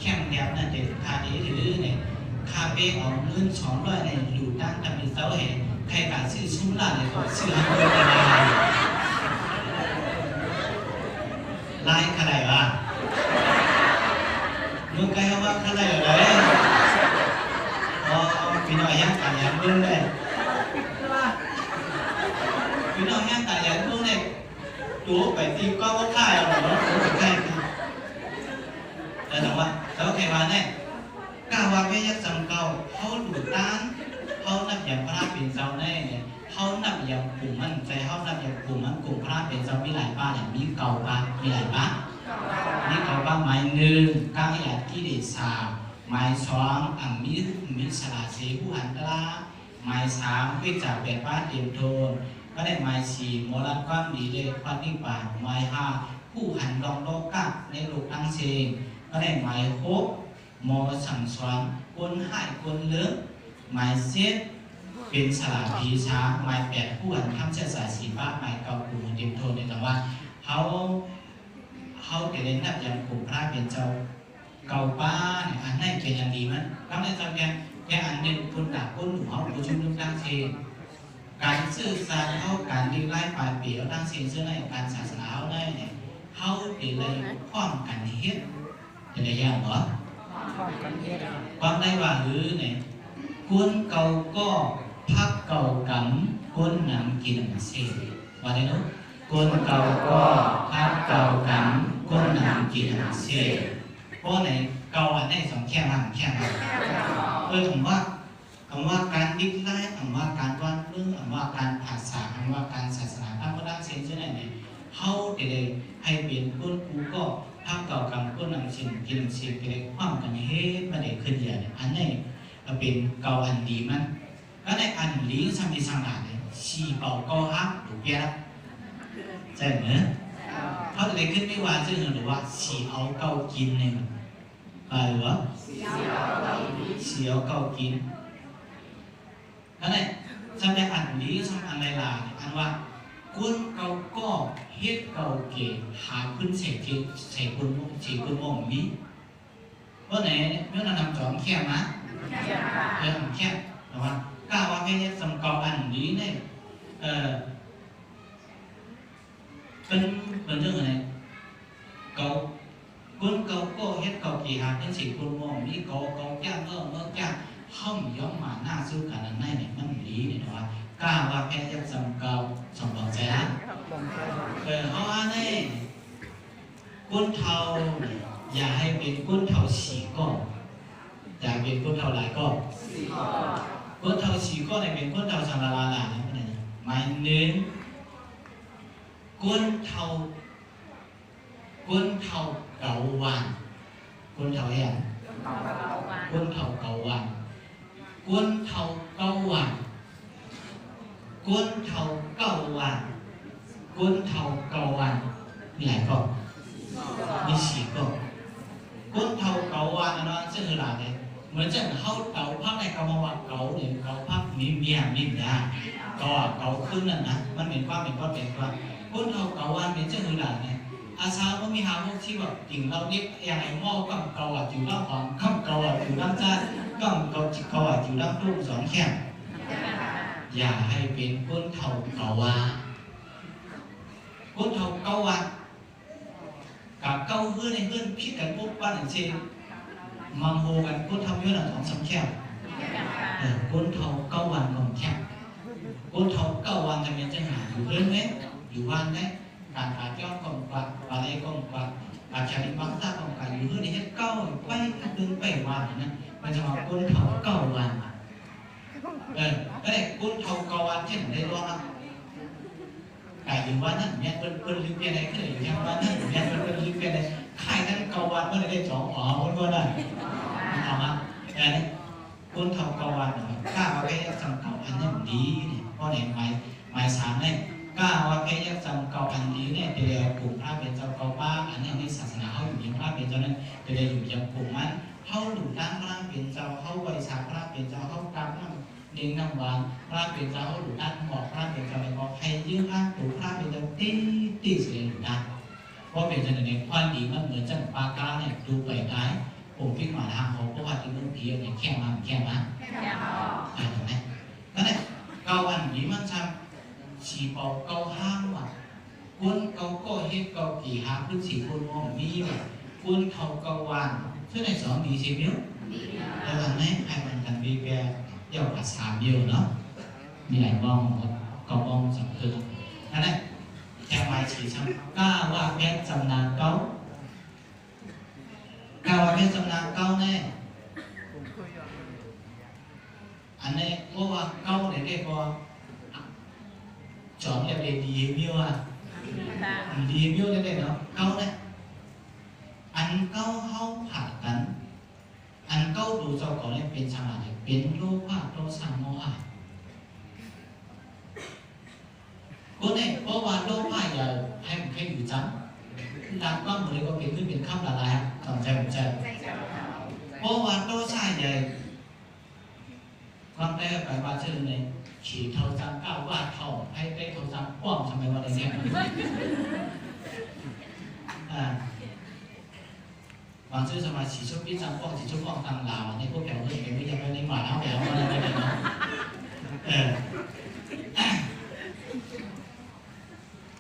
แข็งแรงนั่นเด็ดขาดีหรือเนี่ยคาเฟ่เอาเงิน200เนี่ยอยู่ตั้งแต่เป็นเจ้าเห็นใครการซื้อชุ่มล่างเนี่ยก็ซื้อให้มันได้ไล่ขนาดวะมึงใครว่าขนาดอะไรพี่น้อยย่างตายอย่างมึงเลยพี่น้อยย่างตายอย่างมึงเนี่ยตัวไปตีก็ว่าค่ายอะไรเนาะตัวไปค่ายแต่ถามว่าเขาใครมาเนี่ยก้าวว่าไม่ยักษ์จำเก่าเขาดูดต้านเขานับอย่างพระเป็นเจ้าแน่เนี่ยเขานับอย่างกลุ่มมันใจเขานับอย่างกลุ่มมันกลุ่มพระเป็นเจ้ามีหลายป้าเนี่ยมีเก่าป้ามีหลายป้ามีเก่าป้าหมาย1ก้าวอยากที่เดชาหมาย2อังมิสลาเสผู้หันตราหมาย3วิจารแบบป้าเตรียมโทนก็ได้หมาย4โมลัดความดีเลยควันนิ่งป่าหมาย5ผู้หันรองโลกัในโลกทั้งเชงก็ได้หมาย6โมสั่งสอนคนหายคนเลือกหมาย7เป็นสลาพีช้าหมาย8ผู้หันคำเชื่อสายสีป้าหมายเก่ากลุ่มเตรียมโทนในแต่ว่าเขาเกิดเล่นนับอย่างกลุ่มพระเป็นเจ้าเก่าป้าเนี่ยอันนั้นเป็นอย่างดีมั้ยก็ในจำแก แต่อันหนึ่งคนด่าคนหนูเขาประชุมเรื่องตั้งเชนการสื่อสารเขาการดีไล่ปลายเปี่ยวตั้งเชนซึ่งในการศาสนาเขาได้เนี่ยเขาเป็นอะไรพร้อมกันเฮ็ดเป็นอะไรอย่างเหรอความได้ว่าเนี่ยคนเก่าก็พักเก่ากำคนนำกินเสียว่าได้เนาะคนเก่าก็พักเก่ากำคนนำกินเสียเพราะไหนเก่าอันไหนสองแค่มาผมว่าการดิบไล่คำว่าการวาดเรื่องคำว่าการภาษาคำว่าการศาสนาพระพุทธเจ้าเช่นนั้นเนี่ยเขาจะได้ให้เป็นคนกูก็พักเก่ากำคนนำกินเสียไปเลยความกันเฮ็ดมาได้ขึ้นเดียวเนี่ยอันนี้เป็นเก่าอันดีมันก็ในอันลี้สามีสังหารเนี่ยชีเป่าก็ฮักถูกแก่ใช่ไหมเขาจะได้ขึ้นไม่ว่าซึ่งหรือว่าชีเอาเก่ากินเนี่ยหรือว่าชีเอาเก่ากินแล้วเนี่ยจำได้อันลี้สำอันไรล่ะอันว่าคนเก่าก็เฮ็ดเก่าเก๋หาขึ้นเสกคุณมองนี้เพราะไหนเมื่อเราทำจอมแค่นะแค่แต่ว่ากล้าว่าแค่นี้สำเก่าอันนี้เนี่ยเป็นเรื่องอะไรเก่าคนเก่าก็เฮ็ดเก่ากี่หาเป็นสิ่งคนมองนี้เก่าย่างเมื่อย่างห้องย้อมมาหน้าสู้กันนั่นเนี่ยมันดีเนี่ยว่ากล้าว่าแค่จะสำเก่าสำบอกใจนะเพราะว่าเนี่ยคนเฒ่าอย่าให้เป็นคนเฒ่าสีก้อนอย่าเป็นคนเฒ่าหลายก้อนคนเฒ่าสีก้อนเนี่ยเป็นคนเฒ่าสังลาลาเนี่ยหมายถึงคนเฒ่าเก่าวันคนเฒ่าอย่างคนเฒ่าเก่าวันคนเฒ่าเก่าวันคนเฒ่าเก่าวันคนเฒ่าเก่าวันมีหลายข้อมีสี่ข้อคนเฒ่าเก่าวันนะซึ่งคืออะไรเนี่ยเหมือนจะเข้าเก่าพักในกรรมวัฏเก่าเนี่ยเก่าพักมีเมียมีดาเก่าขึ้นนั่นนะมันเป็นความเป็นคนเฒ่าเก่าวันเป็นเจ้าคืออะไรเนี่ยอาชาก็มีหาพวกที่แบบจริงเราเรียกอย่างไรหม้อก็เก่าอยู่ด้านขวางข้ามเก่าอยู่ด้านซ้ายก็เก่าอยู่ด้านตู้สองแคบอย่าให้เป็นคนเฒ่าเก่าวันคนเฒ่าเก่าวันกับเก่าเพื่อนในเพื่อนพิดกันปุ๊บปั้นอย่างเช่นมังโฮกันคนเฒ่าเยอะหน่อยของสองแคบคนเฒ่าเก่าวันของแคบคนเฒ่าเก่าวันจะเป็นจังหวะอยู่เพื่อนไหมอยู่บ้านไหมการขาดยอดกองกวัดอะไรกองกวัดอาชาลิบังตากองกวัดอยู่เพื่อนนี่เก้าไปดึงไปวันนะมันจะมาคนเฒ่าเก่าวันแล้วคนเฒ่าเก่าวันเช่นได้ร้องไก่อยู่วันนั้นเนี่ยเป็นลิเปียอะไรขึ้นอย่างวันนั้นเนี่ยเป็นลิเปียอะไรใครนั้นเก่าวันเมื่อได้สองมันก็ได้เอามาคนเฒ่าเก่าวันข้าว่าแค่จำเก่าอันนี้ดีเนี่ยเพราะไหนหมายสามเนี่ยก้าว่าแค่ยักษ์จำเก่าอันนี้เนี่ยเดี๋ยวกลุ่มพระเป็นเจ้าเก่าป้าอันนี้ในศาสนาเขาอยู่ยังพระเป็นเจ้านั้นเดี๋ยวอยู่ยังกลุ่มมันเขาหลุดด้านพระเป็นเจ้าเขาไว้สาพระเป็นเจ้าเขากำน้ำเลี้ยงน้ำหวานพระเป็นเจ้าเขาหลุดด้านหมอกพระเป็นเจ้าเลยบอกให้ยืมพระถูกพระเป็นเจ้าตีเสียหลุดด้านเพราะเป็นเจ้าในความดีมันเหมือนจังปากาเนี่ยดูไปได้ผมพิจารณาเขาเพราะว่าที่เมืองพีเนี่ยแค่มาถูกไหมนั่นแหละเก่าอันนี้มันทำชีเป่าเก่าห้างว่ะคนเก่าก็เฮ็ดเก่ากี่หาพื้นสีคนมองมีว่ะคนเฒ่าเก่าวันช่วยในสองดีสิมิ้วแล้วอันนี้ให้มันกันบีแกเย่าภาษาเดียวเนาะมีหลายมองก็มองสังเกตนั่นแหละแค่ไว้ฉีช้ำกล้าว่าแค่จำนานเก่ากล้าว่าแค่จำนานเก่าแน่อันนี้เพราะว่าเก่าเนี่ยได้พอchọn em để đi miêu đi miêu cho nên nó câu đấy ăn câu hao phạt cắn ăn câu đủ cho có lên bên sang là biến lô phạt lô sang mô hại cô này có vào lô phạt giờ hay một cái gì trắng làm con người có biến biến khắp là lại còn chơi một chơi cô vào lô sai giờ con đây phải vào chơi này chỉ thầu rằng cao và thầu hay cái thầu rằng quảng cho mày vào đây xem วางชื่อสมาชิกชุดพิจารณ์ป้องชิชุดป้องต่างลาวในพวกแกเพื่อนแกไม่ยังไม่ได้หมาเอาแกเอาอะไรไม่ได้เนาะ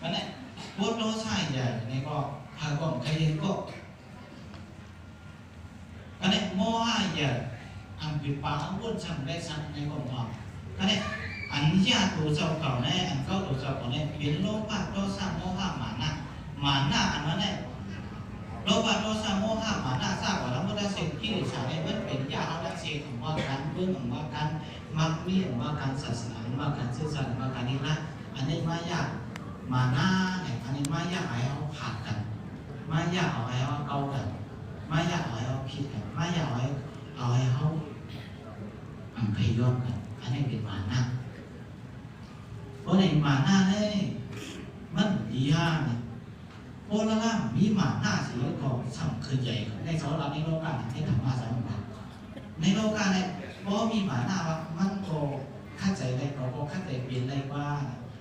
นั่นแหละพวกเราใช่ใหญ่ในก็พาก็ใครก็นั่นแหละมอใหญ่อันเป็นปาอ้วนช่างได้ช่างในก็มอนั่นแหละอันยาตัวเจ้าเก่าเนี่ยอันเก่าตัวเจ้าเก่าเนี่ยเป็นโลภะโทสะโมหะหมานะอันนั้นเนี่ยโลภะโทสะโมหะหมานะทราบว่าแล้วมันได้สิ่งที่ดิฉันเนี่ยมันเป็นยาเอาได้สิ่งของว่าการเบื้องของว่าการมักมีของว่าการศาสนาว่าการสื่อสารว่าการนี้นะอันนี้มายากมาหน้าเนี่ยอันนี้มายากให้เอาผัดกันมายากเอาให้เอาเกากันมายากเอาให้เอาผิดกันมายากเอาให้เอาพยอมกันอันนี้เป็นมาหน้าเพราะในมาหน้าเนี่ยมันดีฮะเนี่ยโอ้ละล่ะมีหมาหน้าสิก็สำคัญใหญ่ในสำหรับในโลกาในธรรมะสำคัญในโลกาเนี่ยเพราะมีหมาหน้าว่ามันก็เข้าใจได้ก็เข้าใจเปลี่ยนได้ว่า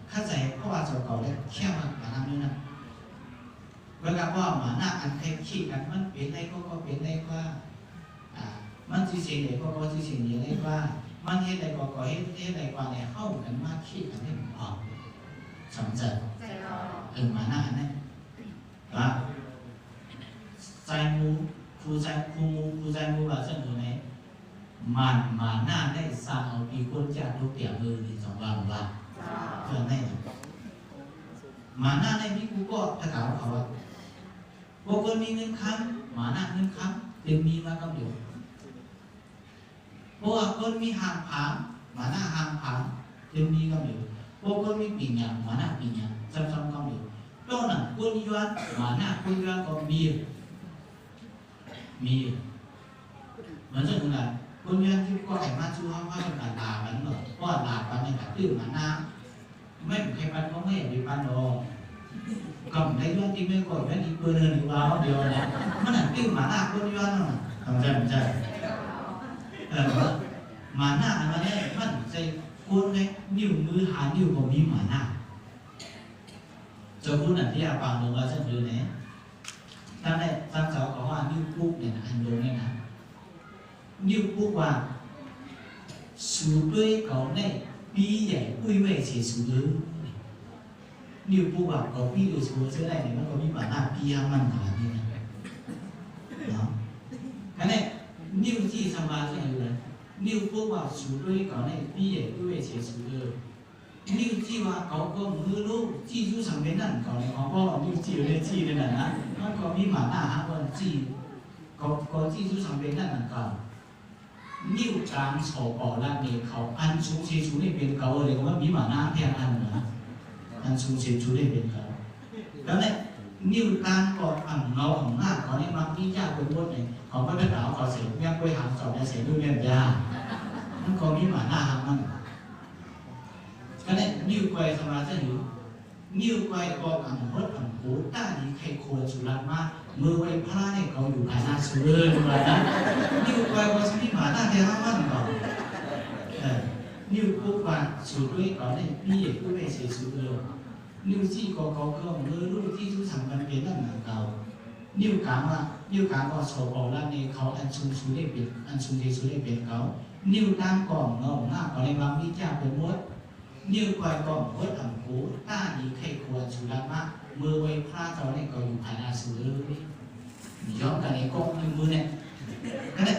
เข้าใจเพราะว่าเจ้าเก่าได้แค่มาหมาหน้านี่นะเวลาว่าหมาหน้าอันใครขี้กันมันเปลี่ยนได้ก็เปลี่ยนได้ว่ามันจีเสียงใหญ่ก็จีเสียงใหญ่ได้ว่ามันเฮ็ดใดก็เฮ็ดใดกว่าเนี่ยเข้ากันมากขี้กันให้ผมออกสำคัญหมาหน้าเนี่ยว่าใจมูครูใจมูว่าเช่นตัวไหนมันมาหน้าได้สร้างเอาปีคนจากลูกเตี่ยมือที่สองว่าเพื่อนได้มาหน้าได้มีกูก็ถ้าถามเขาว่าพวกคนมีเงินค้ำมาหน้าเงินค้ำเป็นมีมาก็อยู่พวกคนมีหางผางมาหน้าหางผางเป็นมีก็อยู่พวกคนมีปีญญามาหน้าปีญญาซ้ำๆก็อยู่ตัวนั้นคนย้อนมาหน้าคนย้อนก็มีเหมือนเช่นนั้นคนย้อนที่ก็ไอ้มาชูเขาเป็นการด่ามันเหรอเพราะด่ามันในแบบตื้อมาหน้าไม่ใครปันก็ไม่มีปันหรอกก็ได้ย้อนที่ไม่ก่อนไม่ดีเบอร์หนึ่งว้าวเดียวนะมันนั่นตื้อมาหน้าคนย้อนน่ะทำใจมาหน้าอันนั้นมันใจคนเลยนิ้วมือหานิ้วก็มีมาหน้าจะพูดอันที่อาปางลงว่าจะคือเนี่ยตั้งแต่ตั้งเสาเขาว่านิ้วปุ๊บเนี่ยอันโดนเนี่ยนะนิ้วปุ๊บว่าสูด้วยเขาเนี่ยปีใหญ่ปุ้ยเว่ยเสียสูด้วยนิ้วปุ๊บว่าเขาปีดูสูเสื้อได้เนี่ยมันก็มีมาหน้าปีห้ามันขนาดนี้นะเนาะอันนี้นิ้วที่สมาธิอยู่เลยนิ้วปุ๊บว่าสูด้วยเขาเนี่ยปีใหญ่ปุ้ยเว่ยเสียสูด้วยนิ้วที่ว่าเขาก็มือลูกที่รู้สังเกตนั่นเขาเนี่ยเขาก็นิ้วที่อยู่ในที่นั่นนะมันก็มีหมาหน้าหาคนที่ก็ที่รู้สังเกตนั่นก็นิ้วกลางโฉบออกแล้วเนี่ยเขาอันสูงเสียสูงเนี่ยเป็นเขาเลยก็ว่ามีหมาหน้าแค่อันนะอันสูงเสียสูงเนี่ยเป็นเขาแล้วเนี่ยนิ้วกลางก็อันเงาของหน้าเขาเนี่ยมันที่ยากเป็นบทเนี่ยเขาก็ได้เอาเขาเสียแม่กล้วยหางสอบได้เสียด้วยเนี่ยยากมันก็มีหมาหน้าหางมันก็เนี่ยนิ้วก้อยสมาธิอยู่นิ้วก้อยก็อันรถอันโหต้าดีใครควรสุรัตมากมือไว้พระเนี่ยเขาอยู่ภายในสุเรือมานะนิ้วก้อยก็มีหมาหน้าแค่ห้ามันก่อนนิ้วปุ๊บว่าสุดด้วยก่อนเนี่ยพี่เอกก็ไม่เสียสุเรือนิ้วที่เขามือรูปที่ทุกสังมันเป็นนั่นเหมือนเก่านิ้วกลางก็โฉบออกแล้วเนี่ยเขาอันสูงสุดได้เป็นอันสูงที่สุดได้เป็นเขานิ้วด้านก่อนเงาหน้าก่อนในบางวิจารเป็นมดนิ้วก้อยก็วัดอังกูต้าดีใครควรสุรัตมากมือไว้พระเจ้าเนี่ยก็อยู่ภายในสุเรือย้อนกันในกล้องมือเนี่ยก็เนี่ย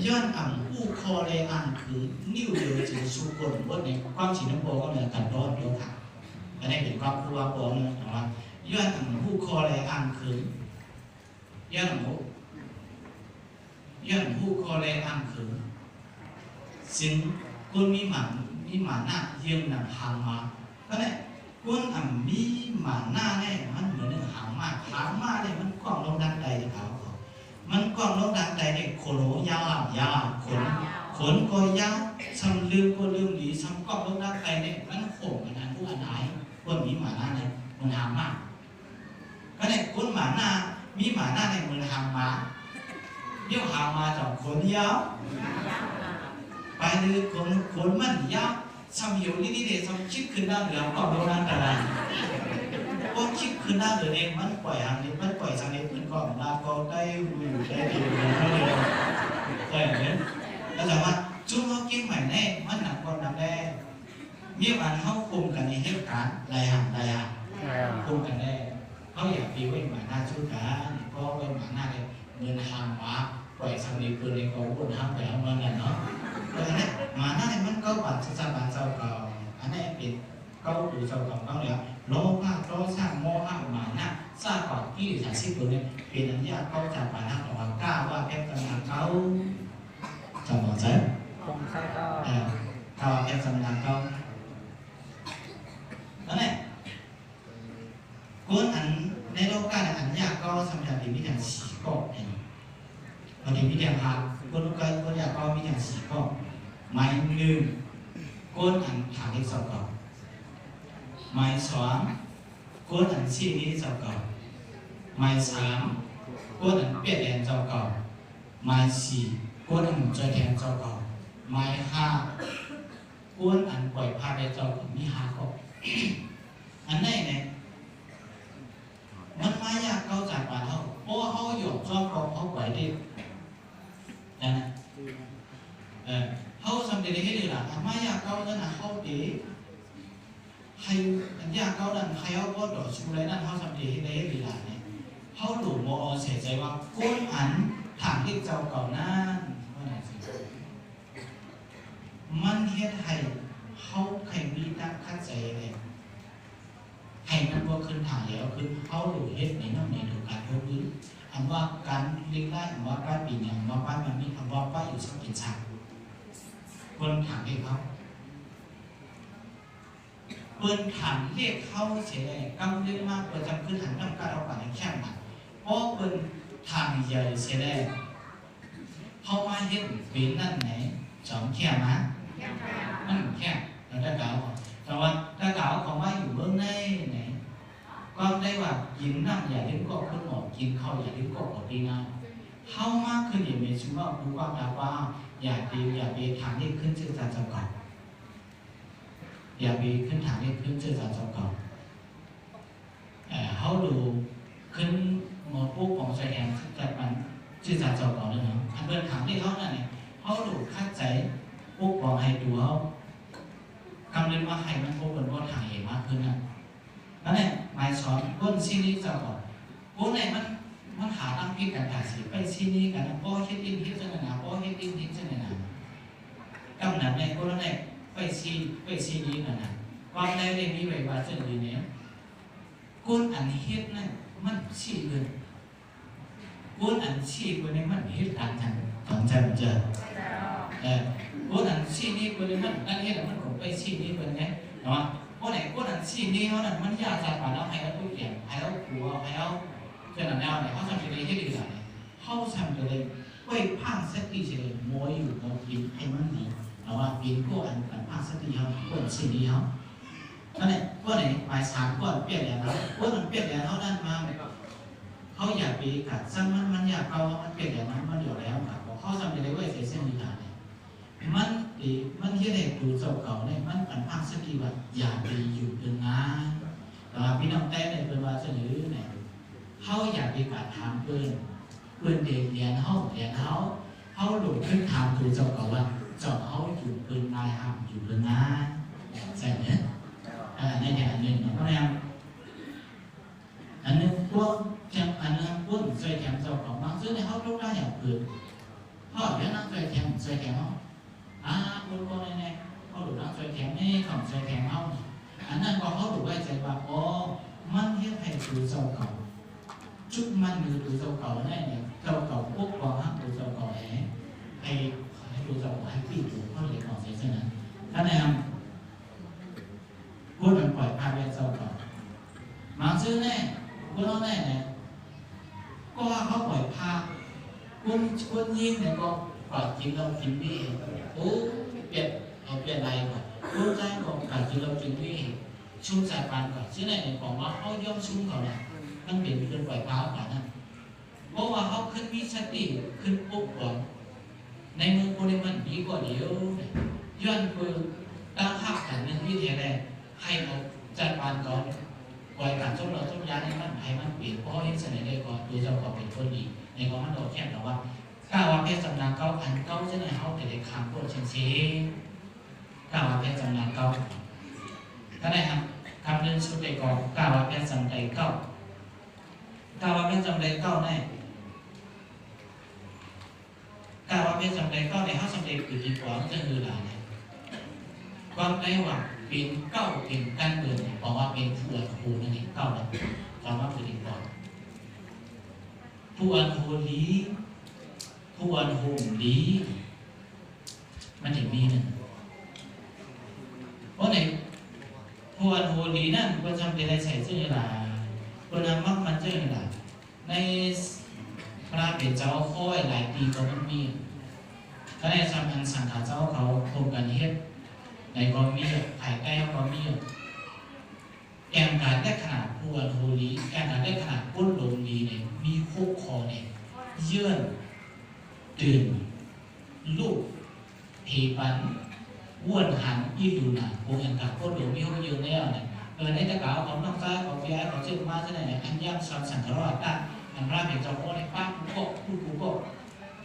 ย้อนอังผู้คอเลยอังคือนิ้วเดียวจะสุกลวัดในความฉีดน้ำโปก็เหมือนกันร้อนเดียวค่ะอันนี้เป็นความคือว่าโปนนะย้อนอังผู้คอเลยอังคือย้อนผู้คอเลยอังคือสิ่งคนมีหมาหน้าเยี่ยมหนังหางมาก็เนี่ยคนมีหมาหน้าเนี่ยมันเหมือนหนึ่งหางมาเนี่ยมันกล้องลงดังใดเขามันกล้องลงดังใดเนี่ยโคโลยาวขนก็ยาวซ้ำลืมก็ลืมดีซ้ำกล้องลงดังใดเนี่ยมันโค้งอันนั้นผู้อันไหนคนมีหมาหน้าเนี่ยมันหางมากก็เนี่ยคนหมาหน้ามีหมาหน้าเนี่ยมันหางมาเดี๋ยวหางมาจากขนยาวไปเลยขนมันยาวซ้ำเหี่ยวนี่เดี๋ยวซ้ำชิดขึ้นด้านเหลืองก็โดนอันตรายโอ้ ก็คิดคือหน้าเลยเองมันปล่อยทางนี้มันปล่อยทางนี้เป็นก่อนลาก็ได้อยู่ได้ดีเลยเท่าเดิมใช่ไหมแล้วแต่ว่าจุ่มเขากินใหม่แน่มันหนักกว่าน้ำแน่มีวันเขาคุมกันในเหตุการณ์ไรห่างคุมกันแน่เขาอยากปีไว้หมาหน้าชุดกันก็ไว้หมาหน้าเลยเงินหางหมาปล่อยทางนี้คือในกองบนห้างไปเอาเงินกันเนาะเพราะฉะนั้นหมาหน้าเนี่ยมันก็บัตรสถาบันเจ้าเก่าอันนี้เป็นเขาดูเจ้าเก่าเขาเนี่ยโลภะโทสะโมหะหมาหน้าทราบก่อนที่อยู่จากสิ่งตัวนี้เป็นอันยากเขาจากป่าหน้าของเรากล้าว่าแค่ตำนานเขาจำบอกใช่คงใช่ก็เขาแค่ตำนานเขานั่นแหละคนอันในโลกการอันยากก็สำหรับที่มีอย่างสี่ข้อเองพอดีมีอย่างหาคนลูกการคนอยากก็มีอย่างสี่ข้อหมายหนึ่งคนอันทางที่สองก่อนหมายสองคนอันสี่นี้เจ้าก่อนหมายสามคนอันเปลี่ยนแปลงเจ้าก่อนหมายสี่คนอันจอยแทนเจ้าก่อนหมายห้าคนอันปล่อยพาไปเจ้าก่อนมีห้าข้ออันไหนเนี่ยมันไม่ยากเข้าใจป่าเขาเพราะว่าเขาหยอกชอบเขาไหวได้นะเขาทำได้ให้ดีล่ะไม่ยากเข้านั่นนะเขาดีให้ยากเข้านั่นให้เขาก็ต่อชูเลยนั่นเขาทำได้ให้ดีล่ะเนี่ยเขาหลุดโมเสียใจว่าก้นอันถามที่เจ้าเก่านั่นว่าไงสิมันเฮ็ดให้เขาใครมีนักขัดใจเลยให้มันว่าขึ้นทางแล้วคือเขาหลุดเฮ็ดในน้ำในดูการยกมืออันว่าการเลี้ยงได้อันว่าป้ายปีนอย่างว่าป้ายมันมีคำว่าป้ายอยู่สักกี่ฉากคนถามให้เขาเปิ้นถามเรียกเขาเฉยเลยกำเรื่องมากประจำคือหันน้ำการเอาป่านแค่หนักเพราะเปิ้นทางใหญ่เฉยเลยเขามาเฮ็ดเป็นนั่นไหนจอมแค่มามันแค่เราได้กล่าวแต่ว่าได้กล่าวของว่าอยู่เบื้องในไหนก็ได้ว่ากินน้ำอย่าเลี้ยงก็ขึ้นหมดกินข้าวอย่าเลี้ยงก็อดดีนะเข้ามากขึ้นอย่างมีชื่อว่ารู้ว่าดาว่าอย่าดีอย่าไปทางที่ขึ้นชื่อจาเจ้าเก่าอย่าไปขึ้นทางที่ขึ้นชื่อจาเจ้าเก่าเขาดูขึ้นหมดปุ๊บของใจแอนแต่มันชื่อจาเจ้าเก่าเลยเนาะอันเป็นทางที่เขาเนี่ยเขาดูคัดใจปุ๊บบอกให้ดูเขาคำเรียนว่าให้มันพบกันว่าทางเองมากขึ้นนะนั่นแหละหมายสอนก้นซีนี้เจ้าก่อนพวกไหนมันหาตั้งพิษกันถ่ายสีไปซีนี้กันนะพ่อเฮ็ดดิ้นพิษเจ้าหน้าพ่อเฮ็ดดิ้นพิษเจ้าหน้ากำหนัดในคนละไหนไปซีนี้กันนะความในเรื่องนี้ไว้ว่าเจ้าหน้าเนี่ยก้นอันเฮ็ดนั่นมันชี้เลยก้นอันชี้คนนี้มันเฮ็ดอันทันตอนใจมันเจอก้นอันชี้นี้คนนี้มันนั่นเฮ็ดมันคงไปชี้นี้คนนี้เนาะเพราะไหนก้นอันชี้นี้เขานั่นมันยากจากป่าเราให้เราตู้เก็บให้เราขัวให้เราเจ้าหน้าเนี่ยเขาทำอะไรให้ดีกว่าเขาทำอะไรไว้พังสติเฉยมวยอยู่กับกินให้มันดีแต่ว่ากินก็อันพังสติเขาก้นชี้นี้เขานั่นแหละก้นไหนหมายสามก้นเปลี่ยนอย่างนั้นก้นมันเปลี่ยนอย่างเท่านั้นมาเขาอยากไปกัดซ้ำมันอยากเขามันเปลี่ยนอย่างนั้นมันอยู่แล้วครับเขาทำอะไรไว้เส้นดีกว่ามันที่ได้ดูเจ้าเก่าเนี่ยมันปันพังสติว่าอย่าไปอยู่ตรงนั้นแต่พี่น้องแต่เนี่ยเป็นว่าเสนอเนี่ยเขาอยากไปกัดทางเพื่อนเด็กเรียนเขาหลุดขึ้นทางดูเจ้าเก่าว่าเจ้าเขาอยู่เพื่อนนายห้ามอยู่ตรงนั้นใช่ไหมในอย่างหนึ่งเพราะงั้นอันนึงพวกอันนึงพวกใส่แขนเจ้าเก่าบางซึ่งในเขาทุกได้อย่างอื่นเขาอยากนั่งใส่แขนเขาคนเนี่ยเขาดูนั่งใส่แขนนี่ของใส่แขนเขาอันนั้นก็เขาดูไว้ใจว่าอ๋อมันเฮ็ดให้ดูเจ้าเก่าชุดมันคือดูเจ้าเก่าแน่เนี่ยเจ้าเก่าพวกบอกให้ดูเจ้าเก่าให้ดูเจ้าเก่าให้พี่ดูเขาเลยของเสียเช่นนั้นท่านนายพูดมันปล่อยพาไปเจ้าเก่ามาซื้อแน่พูดเอาแน่เนี่ยก็ว่าเขาปล่อยพาคนยิงเนี่ยก็ปล่อยกินเรากินนี่โอ้เปลี่ยนอะไรก่อนรู้ใจก่อนปล่อยกินเรากินนี่ชุ่มสายปานก่อนซื้อแน่เนี่ยบอกว่าเขาย่อมชุ่มเขาเนี่ยมันเปลี่ยนเป็นปล่อยพาก่อนนะเพราะว่าเขาขึ้นมีสติขึ้นปุ๊บก่อนในเมืองโคเรมันดีกว่าเดียวย้อนคือตั้งหักกันนึงวิธีแรกให้เราจัดการก่อน ปล่อยการจมเราจมยาในมันให้มันเปลี่ยนเพราะเห็นเสนอได้ก่อนดูเจ้าก็เป็นคนดีในของมันโดดแค่แต่ว่าก้าวว่าเพศจำนานเก้าอันเก้าจะได้เขาแต่ได้คำพูดเช่นนี้ก้าวว่าเพศจำนานเก้าก็ได้ครับคำเดินสุดได้ก่อนก้าวว่าเพศจำใจเก้าก้าวว่าเพศจำใจเก้าแน่ก้าวว่าเพศจำใจเก้าในเขาจำใจคือดีกว่าจะคือหลายความได้ว่าเป็นเก้าเป็นการเดินเพราะว่าเป็นผู้อันโหนั่นเองเก้านั่นคำว่าคือดีกว่าผู้อันโหลีผู้อันโหมลีมันถึงมีนั่นเพราะในผู้อันโหลีนั่นก็จำเป็นได้ใส่เสื้อลายคนนั้นมักมันเสื้อลายในพระเป็นเจ้าค่อยหลายปีก็มันมีก็ได้สำคัญสังฆาเจ้าเขาโครงกันเฮ็ดในกองมีภายใต้กองมีแกงการได้ขนาดผู้อันโหลีแกงการได้ขนาดก้นลงลีเนี่ยมีโคกคอเนี่ยเยื่อตื่นลูกเพปันว้วนหันอีดูหนาโกงกับโคตรหลวงมีเขาเยอะแล้วเนี่ยในตะกาวของน้องซ้ายของพี่ไอ้ของเจ้ามาใช่ไหมอันย่ำซ้ำสังฆราชได้อันราเป็นเจ้าพ่อในป้าผู้ก็ผู้กูก็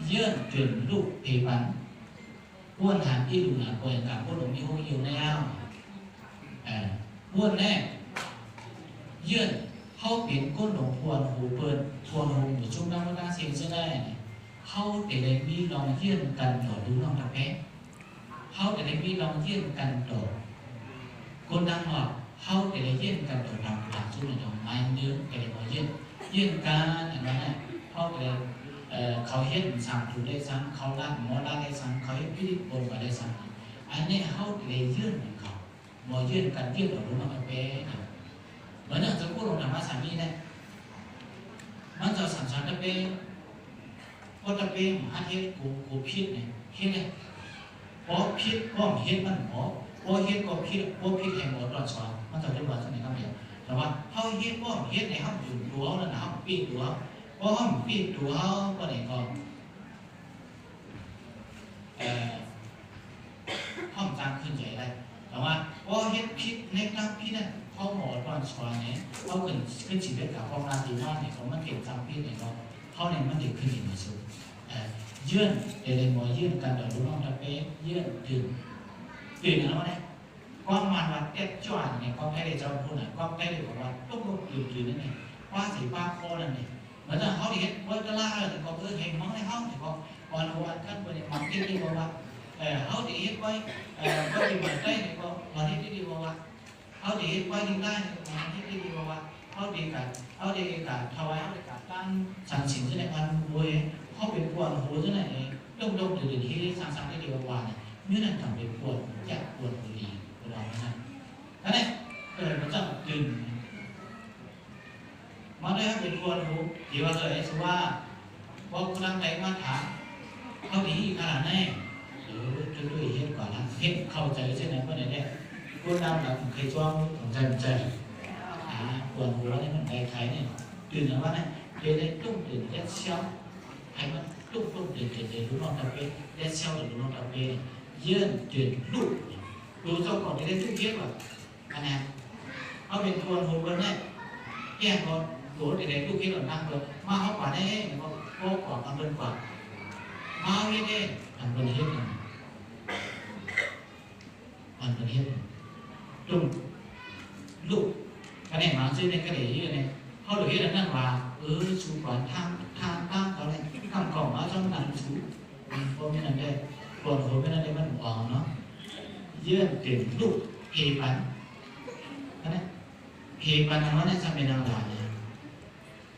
เยื่อตื่นลูกเพปันว้วนหันอีดูหนาโกงกับโคตรหลวงมีเขาเยอะแล้วว้วนแน่เยื่อเขาเปลี่ยนก้นหลวงพวนหูเปิดพวนหูหรือชุ่มน้ำมันน่าเสียงใช่ไหมเขาแต่ได้มีลองเยื่อกันต่อดูลองตะแพะเขาแต่ได้มีลองเยื่อกันต่อคนดังหอกเขาแต่ได้เยื่อกันต่อทำหลักสู้ในดอกไม้เนื้อแต่ได้บอกเยื่อกันอันนั้นเขาแต่เขาเฮ็ดสั่งถูได้สั่งเขาล้างหมอล้างได้สั่งเขาเฮ็ดพิธีบนก็ได้สั่งอันนี้เขาแต่ได้เยื่อเหมือนเขาบอกเยื่อกันเยื่อต่อดูลองตะแพะเหมือนอย่างจะพูดลงธรรมะสามีได้มันจะสั่งสอนตะเปพอตะเปมหาเฮ็ดกูพิษเนี่ยเฮ็ดเลยพอพิษพอเฮ็ดมันพอเฮ็ดก็พิษพอพิษแห่งหมดตอนสอนมันจะเรียกว่าสักไหนครับเนี่ยแต่ว่าเขาเฮ็ดพอเฮ็ดในห้องอยู่ตัวแล้วนะห้องปีตัวพอห้องปีตัวเขาก็ไหนก็ห้องจางขึ้นใหญ่ได้แต่ว่าพอเฮ็ดพิษในกลางพิษนั่นเขาหมดตอนสอนเนี่ยเขาขึ้นชีวิตกับความราตรีนอนเนี่ยเขามันเก็บจำพิษเนี่ยเขาเนี่ยมันเด็กขึ้นอีกมาสุดยื่นเดี๋ยวหมอยื่นกันเดี๋ยวรู้น้องตะเป๊ะยื่นตื่นแล้วเนี่ยความมันวัดเอ็ดจวนเนี่ยความได้เลยเจ้าพูดน่ะความได้เลยบอกว่าต้องลงตื่นนั่นเองว่าสีฟ้าโคนั่นเองเหมือนเขาเห็นว่าจะล่าเลยก็เห็นมั้งในห้องแต่ก็วันวันท่านเป็นมันที่ดีกว่าเขาเห็นไว้ก็ที่เหมือนได้เนี่ยก็วันที่ดีกว่าเขาเห็นไว้ยิ่งได้วันที่ดีกว่าเขาดีกันถวายเขาดีกันตั้งสั่งสิ่งที่ในวันรวยเขาเป็นปวดหัวที่ไหนต้องตื่นที่สั่งที่ดีกว่าเนี่ยเมื่อนั้นทำเป็นปวดจากปวดหัวดีเราไม่ใช่นั่นเองมันจะตื่นมาได้ครับเป็นปวดหัวที่ว่าเลยสว่าพอคุณนั่งไหนมาถามเขาดีขนาดไหนจะด้วยเห็นก่อนนะเห็นเข้าใจใช่ไหมว่าเนี่ยคุณนั่งแบบเคยช่วงของใจปวดหัวนี่มันใครเนี่ยตื่นแล้วว่าเนี่ยเดี๋ยวได้ตุ้มตื่นได้เช้าให้มันตุ้มตื่นรู้น้องตะเป๊ะได้เช้ารู้น้องตะเป๊ะยื่นตื่นลุกดูเจ้าของได้ทุกเทียบแบบอันนี้เขาเป็นตัวหัวเบอร์เนี่ยแก้ก็ตัวเด็กๆทุกเทียบแบบนั่งเลยมาเขากว่าได้ก็โค้กว่ามันเป็นกว่ามาเฮ็ดเองมันเป็นเฮ็ดเองมันเป็นเฮ็ดตุ้มลุกอันนี้มาซื้อในกระเดี่ยเนี่ยเขาหลุดเฮ็ดนั่นว่าชูก่อนทางเขาเลยทางกล่องมาช่องนั้นชูพวกนี้นั่นได้ปวดหัวไม่นั่นได้มันอ่อนเนาะเยื่อเต็มลูกเพปันนะเพปันทำว่าได้จำเป็นอะไรเนี่ย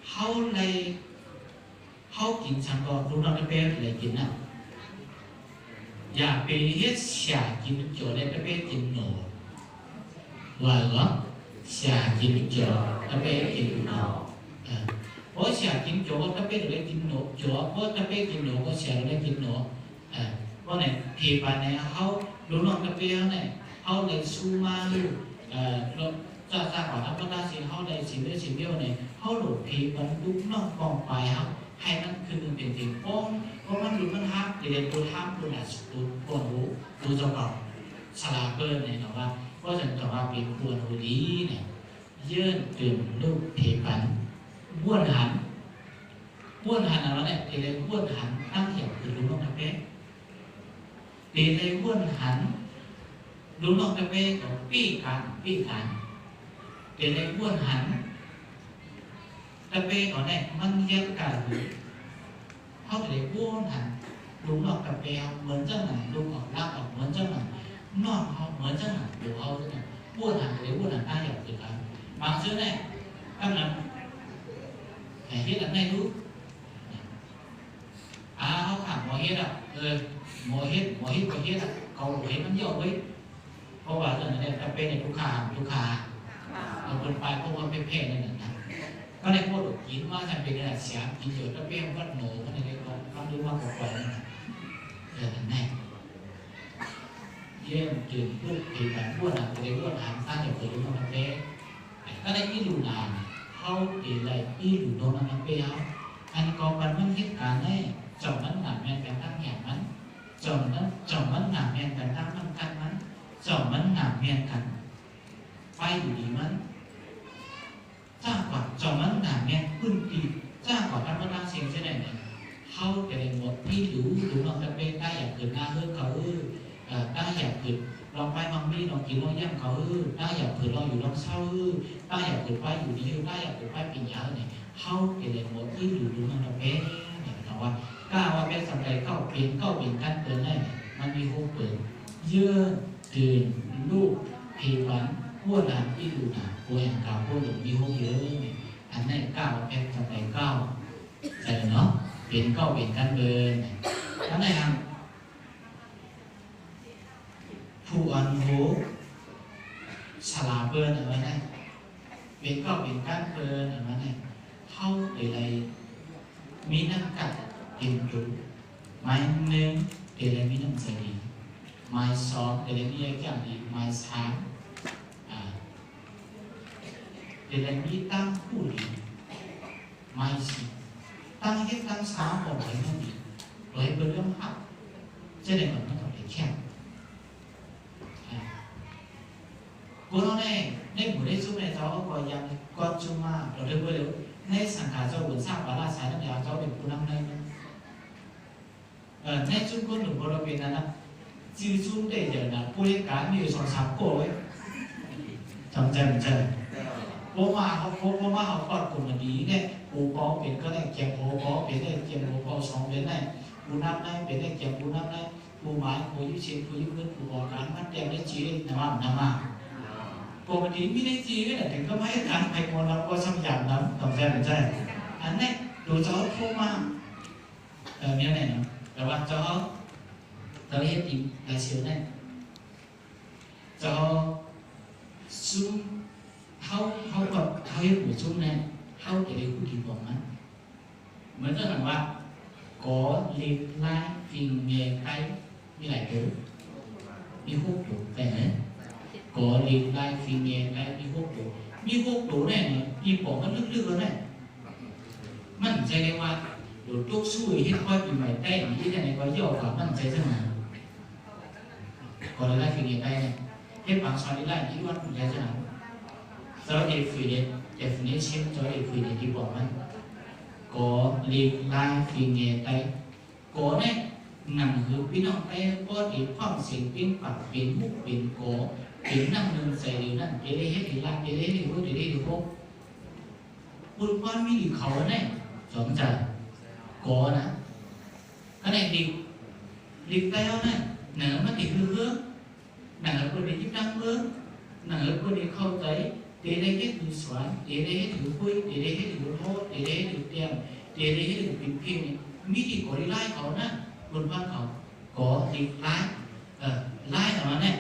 เขาเลยเขากินฉันก็รู้เราได้เป็นเลยกินนะอย่าไปเฮ็ดเสียกินโจได้ไปกินหนูว่าเหรอเสียกินโจได้ไปกินหนูเพราะเสียกินโจก็ไปเลยกินหนูโจเพราะไปกินหนูก็เสียเลยกินหนูเพราะเนี่ยผีปานเนี่ยเขารู้น้องตะเปียเนี่ยเขาเลยสู้มาอยู่จะก่อนทำก็ได้สิเขาเลยสิ่งเดียวเนี่ยเขาหลุดผีมันลุกน้องกองไปครับให้มันคือมันเป็นสิ่งป้องเพราะมันหลุดมันฮักเด็กตัวฮักตัวหนักตัวปวดหูตัวเจ้าเก่าสลาเกินเนี่ยแต่ว่าก็จะแต่ว่าเป็นปวดหูดีเนี่ย ยื่นตื่นลูกผีปันบ้วนหันอะไรเนี่ยเรียกบ้วนหันตั้งอย่างคือรู้น้องกระเป๊ะเรียกบ้วนหันรู้น้องกระเป๊ะของปี้กันเรียกบ้วนหันกระเป๊ะของเนี่ยมันเย็บกันหรือเขาเรียกบ้วนหันรู้น้องกระเป๊ะเหมือนเจ้าหนังรู้ออกลากออกเหมือนเจ้าหนังนอกเขาเหมือนเจ้าหนังดูเขาเนี่ยบ้วนหันเรียกบ้วนหันตั้งอย่างคือกันบางชื่อเนี่ยตั้งนั้นไอ้ที่ตั้งในรู้เขาถามหมอเฮ็ดอ่ะหมอเฮ็ดอ่ะเขาเห็นมันเยอะไว้เพราะว่าเรื่องนี้จะเป็นในลูกค้าเอาคนไปเพราะว่าเป็นเพศนั่นนะก็ได้พูดกินว่าจะเป็นอะไรเสียกินเยอะก็เป็นวัดหนูก็ในก็ต้องรู้ว่ากว่านั่นแน่เยี่ยมจืดพูดผิดแบบพูดอะไรพูดหันตั้งอย่างคือรู้มันเป็นก็ได้อีดูนานเขาอะไรอีดูโดนมันเป็นเขาอันก็มันมันเหตุการณ์ได้จอมมันหนาแมนกันตั้งอย่างมันจอมมันหนาแมนกันตั้งมันกันมันจอมมันหนาแมนกันไปอยู่ดีมันจ้ากว่าจอมมันหนาแมนขึ้นดีจ้ากว่าธรรมดาเสียงเช่นไหนเนี่ยเขาจะได้หมดที่ดูลองจะเป็นได้อยากเกิดหน้าเฮือกเขาได้อยากเกิดลองไปบางมีลองกินลองย่ำเขาได้อยากเกิดลองอยู่ลองเศร้าได้อยากเกิดไปอยู่ดีได้อยากเกิดไปเป็นยาวเนี่ยเขาจะได้หมดที่ดูลองจะเป็นเนี่ยเราว่ากล้าว่าเป็นสำเร็จเข้าเป็นกันเปิดได้มันมีหูเปิดเยื่อตื่นลูกเพวันหัวหลานที่ดูหนาหัวแห่งกาวหัวหลงมีหูเยอะเนี่ยอันนี้กล้าว่าเป็นสำเร็จเข้าใช่เนาะเป็นกันเปิดอันนี้ครับผู้อันหูฉลาเปิดอะไรนะเป็นกันเปิดอะไรนะเข้าอะไรมีน้ำกัดกินจุไม้หนึ่งเดลมีน้ำใจดีไม้สองเดลมีอะไรอย่างดีไม้สามเดลมีตั้งคู่ดีไม้สี่ตั้งให้ตั้งสามบอกไว้ไม่ดีไว้เป็นเรื่องหักจะได้เหมือนมันต้องเด็กแค่กูต้องได้หมู่ได้ซุ้มในเจ้าก็ยังก็จุ่มมาเราเรียกว่าเร็วในสังกัดเจ้าบุญสร้างบาลาสายน้ำยาเจ้าเป็นผู้นำในในจุดคนหนึ่งบริเวณนั้นนะจื้อจุ่มได้เดี๋ยวนะผู้เล่นการมีอยู่2-3คนไว้จำใจเพราะว่าเขากอดกลุ่มดีเนี่ยผู้ปอเป็นก็ได้เก็บผู้ปอเป็นได้เก็บผู้ปอสองเป็นได้ผู้นำได้เป็นได้เก็บผู้นำได้ผู้หมายผู้ยุเชียนผู้ยุเงินผู้บอกการมัดแดงได้จีนนะมาปกติไม่ได้จีเนี่ยถึงก็ไม่ให้การไปมองเราก็ซ้ำอย่างนั้นจำใจอันนี้ดูเจ้าพูดมาเนี่ยไหนเนาะแต่ว่าเจ้าเห็นอีกหลายเชื้อเนี่ยเจ้าซุ้มเขาเห็นหัวซุ้มเนี่ยเขาจะได้คุยกินบอกมันเหมือนกับว่าcó liệt lai phiền nghề cái như lại đủมีหกđủแต่เนี่ยcó liệt lai phiền nghề cáiมีหกđủเนี่ยมีบอกมันลึกๆแล้วเนี่ยมันใจได้ว่าดูทุกสู้ให้ค่อยปีใหม่ได้ที่ไหนก็ย่อกับมันใจจังหวะก็เลยไล่ฟิงเกได้เนี่ยให้บางส่วนไล่ที่วัดใจจังหวะเจ้าเด็กฟิงเกเด็กฟิงเกเช่นเจ้าเด็กฟิงเกที่บอกมันก็เรียกไล่ฟิงเกได้ก็เนี่ยหนังคือพี่น้องได้ก็ที่ความเสียงเป็นปากเป็นมุกเป็นโกเป็นนั่งหนึ่งใส่เดี๋ยวนั้นเดี๋ยวได้เฮ็ดเดี๋ยวไล่เดี๋ยวได้รู้เดี๋ยวได้รู้พวกบุญความมีอยู่เขาเนี่ยสนใจก็นะcái này đi teo này nở nó thì hư hước nở có đi giúp đăng hước nở có đi khâu tới để đây hết được xoắn để đây hết được vui để đây hết được hốt để đây hết được tiền để đây hết được bình phim mi thì có đi likeเขานะบนบ้านเขาcó đi like like là nó này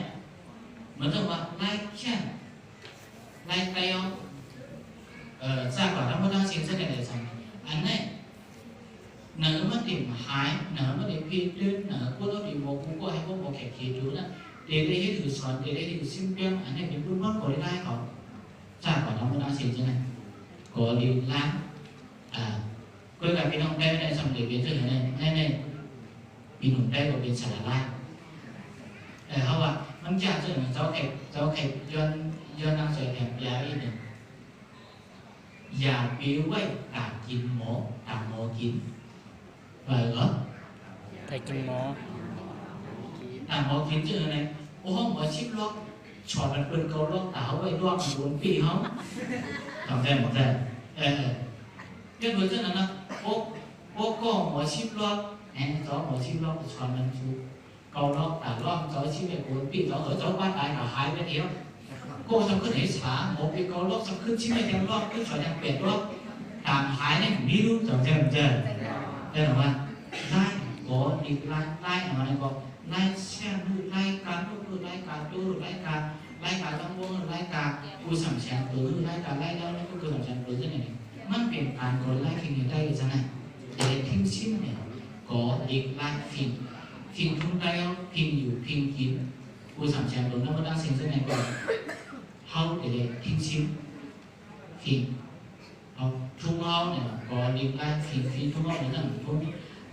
มันต้องว่า like แค่ like เตวทราบว่าธรรมดาสิ่งแสดงอะไรสั่งอันนี้nở mất điểm hái nở mất điểm phi tuyến nở cô đó điểm một cũng có hay có một kẻ khí chú là để đây hết thử xoắn để đây thử sim bem anh em những mất có đây có trả quả nó mới đang xịn thế này có điều láng coi cả cái nông đây này xong để biến trở này bị nổ đây của biến xả laเขาว่ามันจะเจอเหมือนเจ้าแขกย้อนนั่งใส่แถบยาอีกหนึ่ง อย่าเปี้ยวไว้กากินหมอตามหมอกินเหรอไก่กินหมอตามหมอกินชื่ออะไรโอ้หมอชิบล็อกชอดมันเป็นเกาล็อกตาไว้รอบโดนปีเขาทำได้หมดได้เรื่องเหมือนกันนะโอ้ก็หมอชิบล็อกcháu ngồi chim lót cho mình chú câu lót tả lót cháu chim về cuốn bị cháu ở cháu bắt tay cả hai bên yếu cô cháu cứ để xả một cái câu lót cháu cứ chim về theo lót cứ cho nhau biệt lót tạm hai này bí lúc cháu chơi đây là mà lai có đi lai mà này có lai xe nu lai cá nu lai cá tu lai cá trong buông lai cá u sầm sẹn tứ lai cá lai đâu nó cứ sầm sẹn tứ thế nàyมันเป็นการกดไลค์ที่ได้จังไงเด็กทิ้งชิ้นเนี่ยcó lịch lại phim không tay phimอยู่phim kínกูสามแชมป์ตัวนั้นก็ตั้งสิ่งซึ่งในก่อนเขาเด็กทิ้งชิ้นฟิล์มเอาทุ่งเขาเนี่ยก็lịch lại phimทุ่งเขาเนี่ยนั่นทุ่ง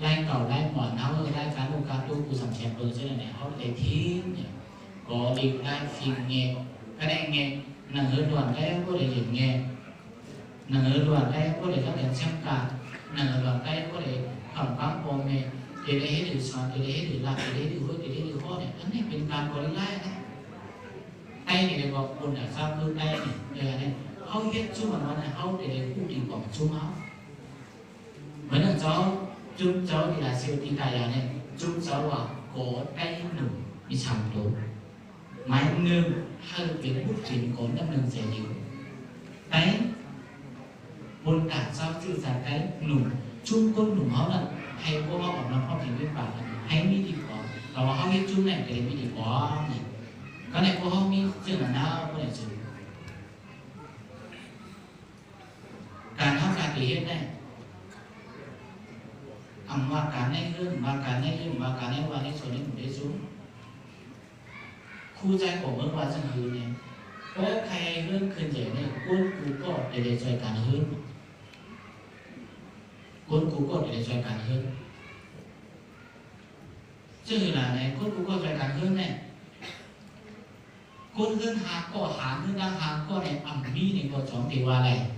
ไล่เก่าไล่หมอนเขาไล่การโอกาสตัวกูสามแชมป์ตัวซึ่งในเขาเด็กทิ้งเนี่ยก็lịch lại phimเงี้ยก็ได้เงี้ยหนังเฮือด่วนได้ก็ได้เห็นเงี้ยหนังเฮือด่วนได้ก็ได้เขาเห็นแชมป์การหนังเฮือด่วนได้ก็ได้คำฟังพ่อแม่เดี๋ยวได้ให้ดูสอนเดี๋ยวได้ให้ดูหลักเดี๋ยวได้ดูหัวเดี๋ยวได้ดูข้อเนี่ยอันนี้เป็นการบริไล่นะไอ้เนี่ยบอกคนอ่ะทราบคือไอ้เนี่ยเนี่ยเขาเฮ็ดชุ่มมันนะเขาเดี๋ยวพูดถึงของชุ่มเขาเหมือนอย่างเจ้าจุ๊บเจ้าที่là siêu tinh tàiเนี่ยจุ๊บเจ้าว่าโกได้หนึ่งมีฉ่ำตัวไม้หนึ่งให้เป็นผู้ถิ่นคนน้ำหนึ่งเสียอยู่ไอ้บนกาดเจ้าชื่อจากไอ้หนุ่มchung con đủ máu là hay cô họ ở nó không thể biết bảo là hay mi thì có và họ biết chung này cái mi thì có này cái này cô họ mi chưa là nào cô này chứการทำการเรียนเนี่ยว่าการในเรื่องว่าการในเรื่องว่าการในวันนี้ส่วนนี้ผมได้ซุ้มครูใจผมเมื่อวันสังคืนเนี่ยเพราะใครเรื่องคืนใหญ่เนี่ยกูก็ได้ใจการเรื่องquân cú cột để xoay cản hơn chứ là này quân cú cột xoay cản hơn này quân hơn hà có hán hơn đang hà có này ẩm mi này có chóng thì qua này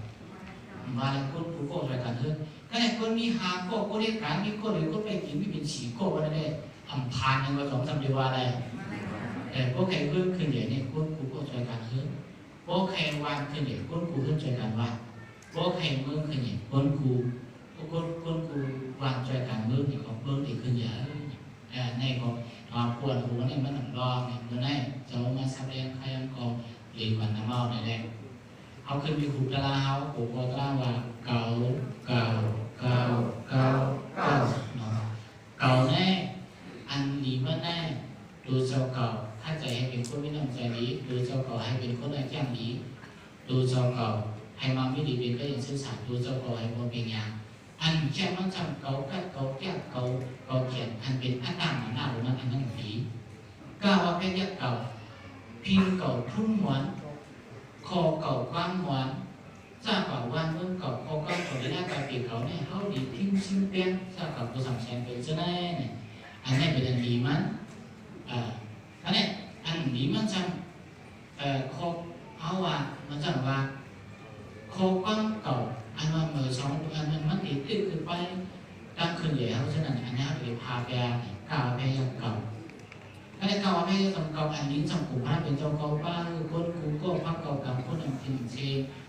và là quân cú cột xoay cản hơn cái này quân mi hà có quân đi cản mi có để quân phải kiếm miเป็นchỉ có vào đây ẩm phàn này có chóng thì qua đây để có cái hơnขึ้นใหญ่เนี่ยquân cú cột xoay cản hơn có cáiวันขึ้นใหญ่quân cú hơn xoay cảnวันcó cáiเมืองขึ้นใหญ่quân cú con cô quan cho cả mưa thì có mưa thì cứ nhớ này có quần của này mới làm lo này bữa nay cháu mà sao đen khai ăn còn liền còn nằm ao này đây họขึ้นมีขุดกะลาเขาขุดกะลาว่าเก่าเก่าแน่อันนี้ว่าแน่ดูเจ้าเก่าถ้าใจให้เป็นคนไม่นำใจนี้ดูเจ้าเก่าให้เป็นคนได้แจ้งนี้ดูเจ้าเก่าให้มาไม่ดีเป็นก็ยังซื่อสัตย์ดูเจ้าเก่าให้พอเป็นอย่างอันแค่มันจำเก่าแค่เก่าแก่เก่าเขียนอันเป็นอันต่างหน้าหรือมันอันนั้นผีก้าวว่าแค่ยักเก่าพิมพ์เก่าทุ่งหวนคอเก่ากว้างหวนจ้าเก่าวันเมื่อเก่าคอเก่าของหน้าการปีเขาเนี่ยเขาดีพิมพ์ชิ้นเปี้ยนจ้าเก่าตัวสามแสนเป็นเจ้าแน่เนี่ยอันนี้เป็นอันดีมันอันนี้อันดีมันจำคอเอาว่ามันจำว่าคอกว้างเก่าอันว่าเมื่อสองอันมันติดตื้อขึ้นไปตั้งขึ้นใหญ่เขาฉะนั้นอันนี้เขาเลยพาไปกล่าวไปยังเก่าอันนี้กล่าวไปยังเก่าอันนี้จำกลุ่มพระเป็นเจ้าเก่าป้าคือคนกูก็พักเก่ากับคนอันเป็นเช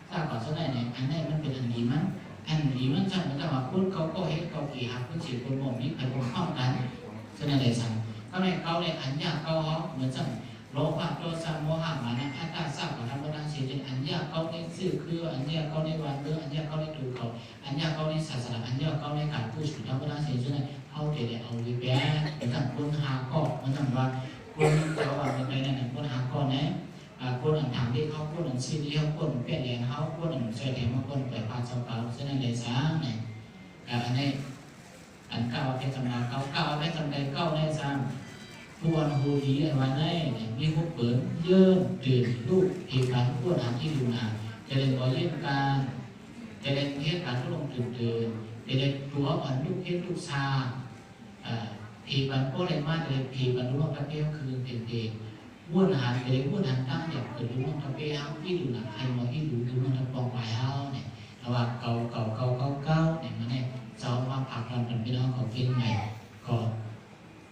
ถ้าก่อนฉะนั้นเนี่ยอันนี้มันเป็นอันดีมั้งอันดีมันจำมันจะว่าคนเขาก็เห็นเก่ากี่หักคนเฉียดคนบ่มีใครบ่ข้อกันฉะนั้นเลยสั่งก็ในเก่าเนี่ยอันยากเก่าเขาเหมือนจังโลภะโทสะโมหะมานะอัตตาสัพพะธรรมดังเสียเป็นอันยากเขาในสื่อคืออันยากเขาในวันเรื่องอันยากเขาในดูเขาอันยากเขาในศาสนาอันยากเขาในการพูดถึงธรรมดังเสียจนเขาเดี๋ยวเอาวิเบียเหมือนกับคนหาข้อมันทำว่าคนเขาว่าเป็นไปนั่นคนหาข้อนะคนอันทางที่เขาคนอันซีดีเขาคนเปลี่ยนแปลงเขาคนอันใช้แถมคนไปพาชาวเขาฉะนั้นเลยสามเนี่ยอันนี้อันเก้าเป็นจำนวนเก้าเป็นจำนวนเก้าในสามผู้อันโหดีอันวันนี้มีผู้เปิดเยื่อตื่นลูกเหตุการณ์ผู้อ่านที่ดูนาจะเรียนบริเวณการจะเรียนเหตุการณ์ผู้ลงตื่นจะเรียนตัวอ่อนลูกเพศลูกชาผีบันผู้เรียนมาจะเรียนผีบันรู้ว่าพระเจ้าคือเป็นเด็กบ้วนหันจะเรียนบ้วนหันตั้งอย่างเกิดรู้ว่าพระเจ้าที่ดูนาใครมาที่ดูมันจะปองไปเฮาเนี่ย ระหว่างเก่าเนี่ยมันเนี่ยเจ้ามาผักรันเป็นพี่น้องของฟินใหม่ก็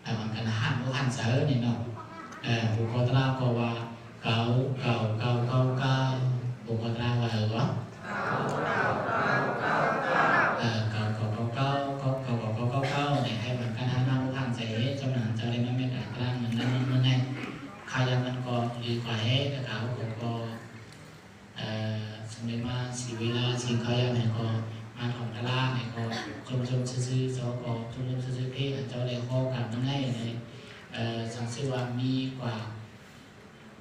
แต่มันกันหันหันเสือเนี่ยเนาะบุคคลตราก็ว่าเก่าบุคคลตราว่า